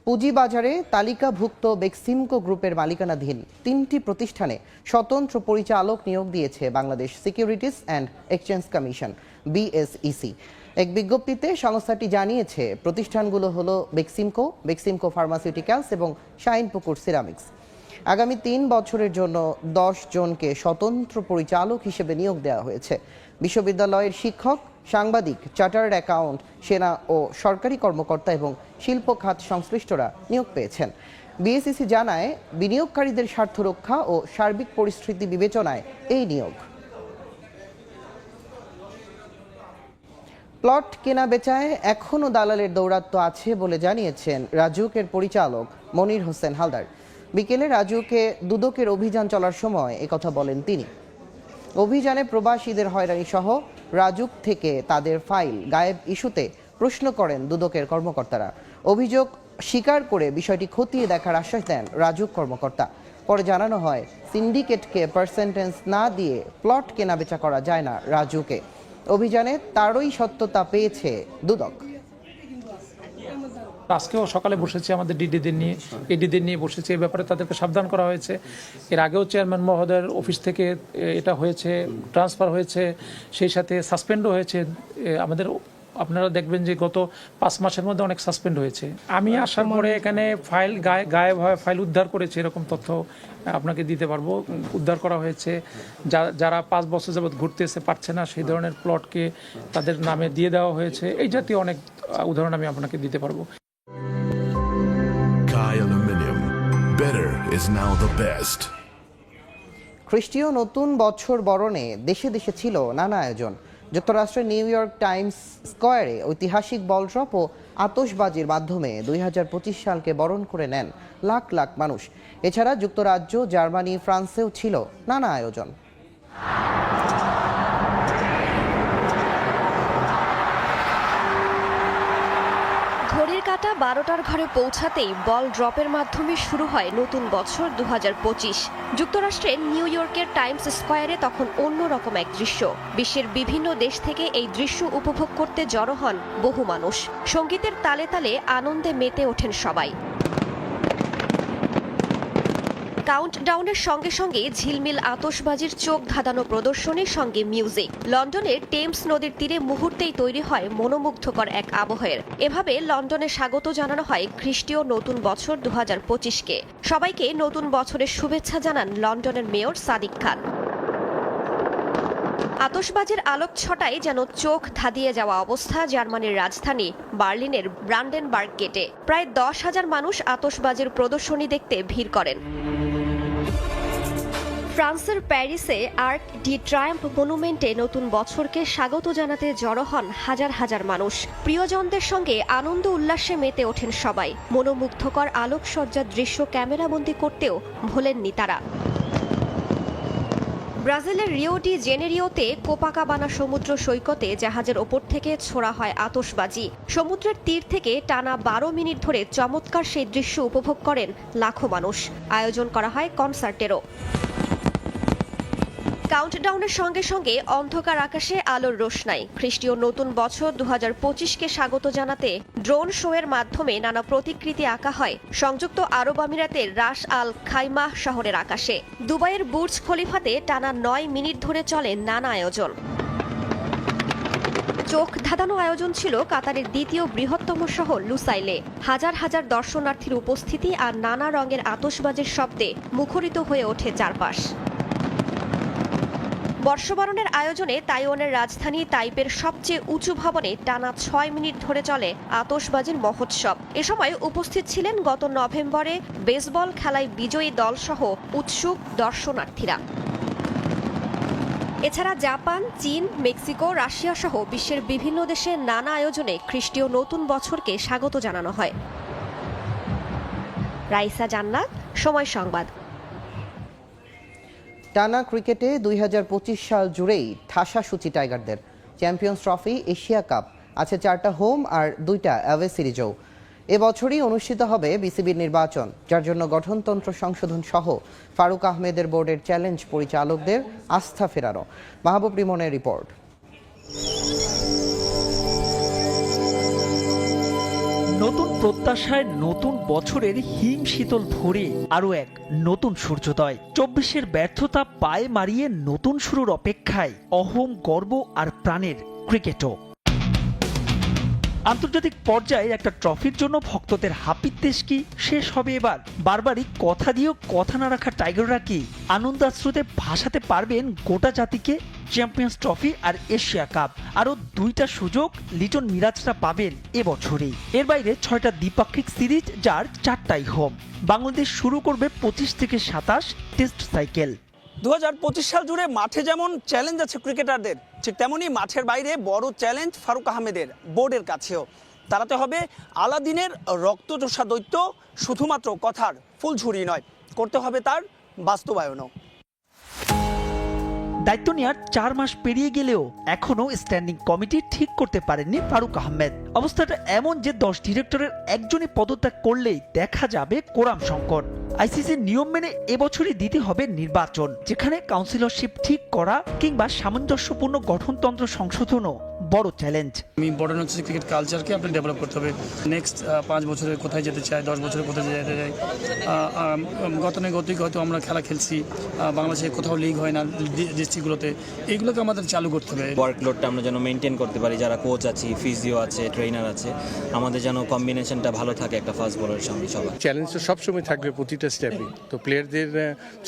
পুঁজিবাজারে তালিকাভুক্ত বেক্সিমকো গ্রুপের মালিকানাধীন 3টি প্রতিষ্ঠানে স্বতন্ত্র পরিচালক নিয়োগ দিয়েছে Bangladesh securities and exchange commission BSEC। এক বিজ্ঞপ্তিতে সংস্থাটি জানিয়েছে প্রতিষ্ঠানগুলো হলো বেক্সিমকো, বেক্সিমকো ফার্মাসিউটিক্যালস এবং শাইনপুকুর সিরামিক্স। আগামী 3 বছরের জন্য 10 জনকে স্বতন্ত্র পরিচালক হিসেবে নিয়োগ দেওয়া হয়েছে। বিশ্ববিদ্যালয়ের শিক্ষক, সাংবাদিক, চার্টার্ড অ্যাকাউন্ট, সেনা ও সরকারি কর্মকর্তা এবং শিল্প খাত সংশ্লিষ্টরা নিয়োগ পেয়েছেন। BSEC জানায় বিনিয়োগকারীদের স্বার্থ রক্ষা ও সার্বিক পরিস্থিতি বিবেচনায় এই নিয়োগ। প্লট কেনা বেচায় এখনও দালালের দৌরাত্ম্য আছে বলে জানিয়েছেন রাজুকের পরিচালক মনির হোসেন হালদার। বিকেলে রাজুকে দুদকের অভিযান চলার সময় একথা বলেন তিনি। অভিযানে প্রবাসীদের হয়রানি সহ রাজুক থেকে তাদের ফাইল গায়েব ইস্যুতে প্রশ্ন করেন দুদকের কর্মকর্তারা। অভিযোগ স্বীকার করে বিষয়টি খতিয়ে দেখার আশ্বাস দেন রাজুক কর্মকর্তা। পরে জানানো হয় সিন্ডিকেটকে পার্সেন্টেজ না দিয়ে প্লট কেনাবেচা করা যায় না রাজুকে। অভিযানে তারই সত্যতা পেয়েছে দুদক। আজকেও সকালে বসেছি আমাদের ডিডিদের নিয়ে, এডিদের নিয়ে বসেছি, এই ব্যাপারে তাদেরকে সাবধান করা হয়েছে। এর আগেও চেয়ারম্যান মহোদয়ের অফিস থেকে এটা হয়েছে, ট্রান্সফার হয়েছে, সেই সাথে সাসপেন্ডও হয়েছে। আমাদের আপনারা দেখবেন যে গত 5 মাসের মধ্যে অনেক সাসপেন্ড হয়েছে। আমি আসার পরে এখানে ফাইল গায়েব হয়, ফাইল উদ্ধার করেছে, এরকম তথ্য আপনাকে দিতে পারবো। উদ্ধার করা হয়েছে, যারা 5 বছর যাবৎ ঘুরতেছে পারছে না সেই ধরনের প্লটকে তাদের নামে দিয়ে দেওয়া হয়েছে। এই জাতীয় অনেক উদাহরণ আমি আপনাকে দিতে পারবো। খ্রিস্টীয় নতুন বছর বরণে দেশে দেশে ছিল নানা আয়োজন। যুক্তরাষ্ট্রের নিউ ইয়র্ক টাইমস স্কয়ারে ঐতিহাসিক বল ড্রপ ও আতশবাজির মাধ্যমে 2025 সালকে বরণ করে নেন লাখ লাখ মানুষ। এছাড়া যুক্তরাজ্য, জার্মানি, ফ্রান্সেও ছিল নানা আয়োজন। ঘড়ির কাঁটা 12টার ঘরে পৌঁছাতেই বল ড্রপের মাধ্যমে শুরু হয় নতুন বছর 2025। যুক্তরাষ্ট্রের নিউ ইয়র্কের টাইমস স্কয়ারে তখন অন্যরকম এক দৃশ্য। বিশ্বের বিভিন্ন দেশ থেকে এই দৃশ্য উপভোগ করতে জড়ো হন বহু মানুষ। সঙ্গীতের তালে তালে আনন্দে মেতে ওঠেন সবাই। কাউন্টডাউনের সঙ্গে সঙ্গে ঝিলমিল আতশবাজির চোখ ধাঁধানো প্রদর্শনীর সঙ্গে মিউজিক। লন্ডনের টেমস নদীর তীরে মুহূর্তেই তৈরি হয় মনোমুগ্ধকর এক আবহের। এভাবে লন্ডনে স্বাগত জানানো হয় খ্রিস্টীয় নতুন বছর 2025কে। সবাইকে নতুন বছরের শুভেচ্ছা জানান লন্ডনের মেয়র সাদিক খান। আতশবাজির আলোক ছটায় যেন চোখ ধাঁধিয়ে যাওয়া অবস্থা জার্মানির রাজধানী বার্লিনের ব্রান্ডেনবার্গ গেটে। প্রায় 10,000 মানুষ আতশবাজির প্রদর্শনী দেখতে ভিড় করেন। ফ্রান্সের প্যারিসে আর্ক ডি ট্রায়াম্ফ মনুমেন্টে নতুন বছরকে স্বাগত জানাতে জড়ো হন হাজার হাজার মানুষ। প্রিয়জনদের সঙ্গে আনন্দ উল্লাসে মেতে ওঠেন সবাই। মনোমুগ্ধকর আলোকসজ্জার দৃশ্য ক্যামেরাবন্দি করতেও ভোলেননি তারা। ব্রাজিলের রিও ডি জেনেরিওতে কোপাকাবানা সমুদ্র সৈকতে জাহাজের ওপর থেকে ছোড়া হয় আতশবাজি। সমুদ্রের তীর থেকে টানা 12 মিনিট ধরে চমৎকার সেই দৃশ্য উপভোগ করেন লাখো মানুষ। আয়োজন করা হয় কনসার্টেরও। কাউন্টডাউনের সঙ্গে সঙ্গে অন্ধকার আকাশে আলোর রোশনাই। খ্রিস্টীয় নতুন বছর 2025কে স্বাগত জানাতে ড্রোন শো এর মাধ্যমে নানা প্রতিকৃতি আঁকা হয় সংযুক্ত আরব আমিরাতের রাস আল খাইমা শহরের আকাশে। দুবাইয়ের বুর্জ খলিফাতে টানা 9 মিনিট ধরে চলে নানা আয়োজন। চোখ ধাঁধানো আয়োজন ছিল কাতারের দ্বিতীয় বৃহত্তম শহর লুসাইলে। হাজার হাজার দর্শনার্থীর উপস্থিতি আর নানা রঙের আতশবাজির শব্দে মুখরিত হয়ে ওঠে চারপাশ। বর্ষবরণের আয়োজনে তাইওয়ানের রাজধানী তাইপের সবচেয়ে উঁচু ভবনে টানা 6 মিনিট ধরে চলে আতশবাজির মহোৎসব। এ সময় উপস্থিত ছিলেন গত নভেম্বরে বেসবল খেলায় বিজয়ী দলসহ উৎসুক দর্শনার্থীরা। এছাড়া জাপান, চীন, মেক্সিকো, রাশিয়া সহ বিশ্বের বিভিন্ন দেশে নানা আয়োজনে খ্রিস্টীয় নতুন বছরকে স্বাগত জানানো হয়। রাইসা জান্নাত, সময় সংবাদ। টানা ক্রিকেটে 2025 সাল জুড়েই ঠাসা সূচি টাইগারদের। চ্যাম্পিয়ন্স ট্রফি, এশিয়া কাপ, আছে 4টা হোম আর 2টা অ্যাওয়ে সিরিজও। এবছরই অনুষ্ঠিত হবে বিসিবির নির্বাচন, যার জন্য গঠনতন্ত্র সংশোধন সহ ফারুক আহমেদের বোর্ডের চ্যালেঞ্জ পরিচালকদের আস্থা ফেরানো। মাহবুব রিমনের রিপোর্ট। নতুন প্রত্যাশায় নতুন বছরের হিম শীতল ভোরে আরো এক নতুন সূর্যোদয়। 24-এর ব্যর্থতা পায়ে মারিয়ে নতুন শুরুর অপেক্ষায় অহম, গর্ব আর প্রাণের ক্রিকেটও। আন্তর্জাতিক পর্যায়ে একটা ট্রফির জন্য ভক্তদের হাপিত্তেশ কি শেষ হবে এবার? বারবারই কথা দিয়েও কথা না রাখা টাইগাররা কি আনন্দাশ্রুতে ভাসাতে পারবেন গোটা জাতিকে? চ্যাম্পিয়ন্স ট্রফি আর এশিয়া কাপ, আরও 2টা সুযোগ লিটন মিরাজরা পাবেন এবছরেই। এর বাইরে 6টা দ্বিপাক্ষিক সিরিজ, যার 4টাই হোম। বাংলাদেশ শুরু করবে 25 থেকে 27 টেস্ট সাইকেল। 2025 সাল জুড়ে মাঠে যেমন চ্যালেঞ্জ আছে ক্রিকেটারদের, ঠিক তেমনই মাঠের বাইরে বড় চ্যালেঞ্জ ফারুক আহমেদের বোর্ডের কাছেও। তাড়াতে হবে আলাদিনের রক্তচোষা দৈত্য শুধুমাত্র কথার ফুলঝুরি নয়, করতে হবে তার বাস্তবায়নও। দায়িত্ব নেওয়ার 4 মাস পেরিয়ে গেলেও এখনো স্ট্যান্ডিং কমিটি ঠিক করতে পারেননি ফারুক আহমেদ। অবস্থাটা এমন যে 10 ডিরেক্টরের একজনই পদত্যাগ করলেই দেখা যাবে কোরাম সংকট। আইসিসির নিয়ম মেনে এবছরই দিতে হবে নির্বাচন, যেখানে কাউন্সিলরশিপ ঠিক করা কিংবা সামঞ্জস্যপূর্ণ গঠনতন্ত্র সংশোধনও বড় চ্যালেঞ্জ। ইম্পর্টেন্ট হচ্ছে ক্রিকেট কালচারকে আপনি ডেভেলপ করতে হবে। নেক্সট 5 বছরে কোথায় যেতে চাই, 10 বছরে কোথায় যেতে চাই। গতানুগতিক হয়তো আমরা খেলা খেলছি, বাংলাদেশে কোথাও লিগ হয় না ডিস্ট্রিক্টগুলোতে, এইগুলোকে আমাদের চালু করতে হবে। ওয়ার্কলোডটা আমরা যেন মেনটেন করতে পারি, যারা কোচ আছে, ফিজিও আছে, ট্রেনার আছে, আমাদের যেন কম্বিনেশনটা ভালো থাকে একটা ফাস্ট বোলারের সঙ্গে সবার। চ্যালেঞ্জ তো সবসময় থাকবে প্রতিটা স্টেপে। তো প্লেয়ারদের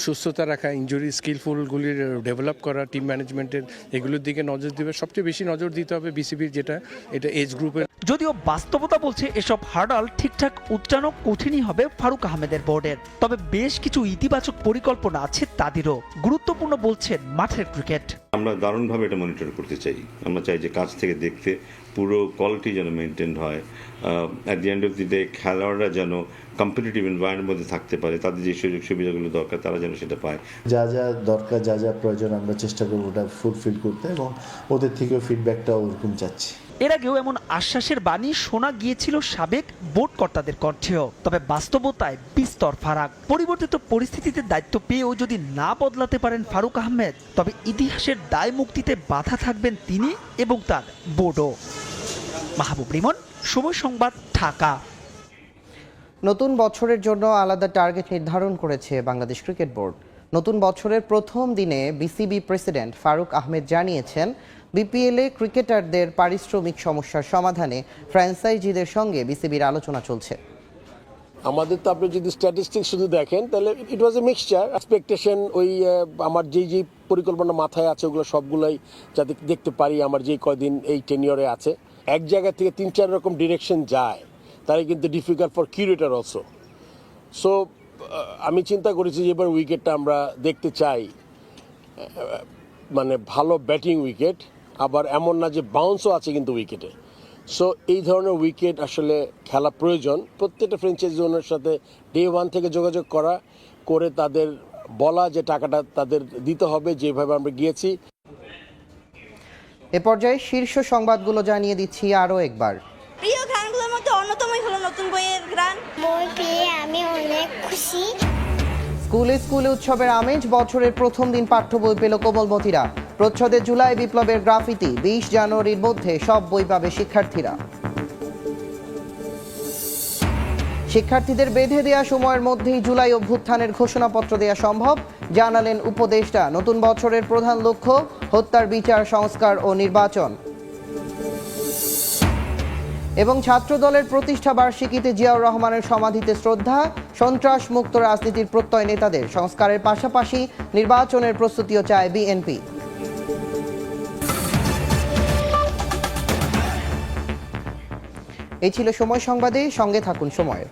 সুস্থতা রাখা, ইনজুরি স্কিলফুলগুলির ডেভেলপ করা, টিম ম্যানেজমেন্টের এগুলোর দিকে নজর দেবে। সবচেয়ে বেশি নজর দিতে হবে বিসিবির, যেটা এটা এজ গ্রুপের। যদিও বাস্তবতা বলছে এসব হার্ডাল ঠিকঠাক উচ্চারণ কঠিনই হবে ফারুক আহমেদের বোর্ডের, তবে বেশ কিছু ইতিবাচক পরিকল্পনা আছে তাদেরও। গুরুত্বপূর্ণ বলছেন মাঠের ক্রিকেট। আমরা দারুণভাবে এটা মনিটর করতে চাই। আমরা চাই যে কাছ থেকে দেখতে পুরো কোয়ালিটি যেন মেনটেন হয়। At the end of the day খেলোয়াড়রা যেন কম্পিটিটিভ এনভায়রনমেন্টের মধ্যে থাকতে পারে, তাদের যে সুযোগ সুবিধাগুলো দরকার তারা যেন সেটা পায়। যা যা দরকার, যা যা প্রয়োজন আমরা চেষ্টা করবো ওটা ফুলফিল করতে, এবং ওদের থেকেও ফিডব্যাকটাও ওরকম চাচ্ছি। এর আগেও এমন আশ্বাসের বাণী শোনা গিয়েছিল সাবেক বোর্ড কর্তাদের কণ্ঠেও, তবে বাস্তবতায় বিস্তর ফারাক। পরিবর্তিত পরিস্থিতিতে দায়িত্ব পেয়েও যদি না বদলাতে পারেন ফারুক আহমেদ, তবে ইতিহাসের দায় মুক্তিতে বাধা থাকবেন তিনি এবং তার বোর্ডও। মাহবুব রিমন, সময় সংবাদ, ঢাকা। নতুন বছরের জন্য আলাদা টার্গেট নির্ধারণ করেছে বাংলাদেশ ক্রিকেট বোর্ড। নতুন বছরের প্রথম দিনে বিসিবি প্রেসিডেন্ট ফারুক আহমেদ জানিয়েছেন, বিপিএলে ক্রিকেটারদের পারিশ্রমিক সমস্যার সমাধানে ফ্র্যাঞ্চাইজিদের সঙ্গে বিসিবির আলোচনা চলছে। আমাদের তো আপনি যদি স্ট্যাটিস্টিক্স শুধু দেখেন তাহলে ইট ওয়াজ এ মিক্সচার এক্সপেকটেশন। ওই আমার যেই পরিকল্পনা মাথায় আছে ওগুলো সবগুলোই যাতে দেখতে পারি আমার যেই কয়দিন এই টেনিয়রে আছে, এক জায়গা থেকে 3-4 রকম ডিরেকশন যায়, তাই কিন্তু difficult for curator also. So আমি চিন্তা করেছি যে এবার উইকেটটা আমরা দেখতে চাই, মানে ভালো ব্যাটিং উইকেট, আবার এমন না যে বাউন্সও আছে কিন্তু উইকেটে। সো এই ধরনের উইকেট আসলে খেলা প্রয়োজন। প্রত্যেকটা ফ্র্যাঞ্চাইজি ওনার সাথে ডে 1 থেকে যোগাযোগ করে তাদের বলা যে টাকাটা তাদের দিতে হবে যেভাবে আমরা গিয়েছি। এ পর্যায়ে শীর্ষ সংবাদগুলো জানিয়ে দিচ্ছি আরও একবার। প্রিয় গানগুলোর মধ্যে অন্যতমই হলো নতুন বইয়ের গান। বই পেয়ে আমি অনেক খুশি। স্কুলে স্কুলে উৎসবের আমেজ, বছরের প্রথম দিন পাঠ্য বই পেল কোমলমতিরা। প্রচ্ছদে জুলাই বিপ্লবের গ্রাফিতি, 20 জানুয়ারির মধ্যে সব বই পাবে শিক্ষার্থীরা। শিক্ষার্থীদের বেঁধে দেয়া সময়ের মধ্যেই জুলাই অভ্যুত্থানের ঘোষণাপত্র দেয়া সম্ভব, জানালেন উপদেষ্টা। নতুন বছরের প্রধান লক্ষ্য হত্যার বিচার, সংস্কার ও নির্বাচন। এবং ছাত্রদলের প্রতিষ্ঠা বার্ষিকীতে জিয়াউর রহমানের সমাধিতে শ্রদ্ধা, সন্ত্রাস মুক্ত রাজনীতির প্রত্যয় নেতাদের। সংস্কারের পাশাপাশি নির্বাচনের প্রস্তুতিও চায় বিএনপি। এই ছিল সময় সংবাদে, সঙ্গে থাকুন সময়ের।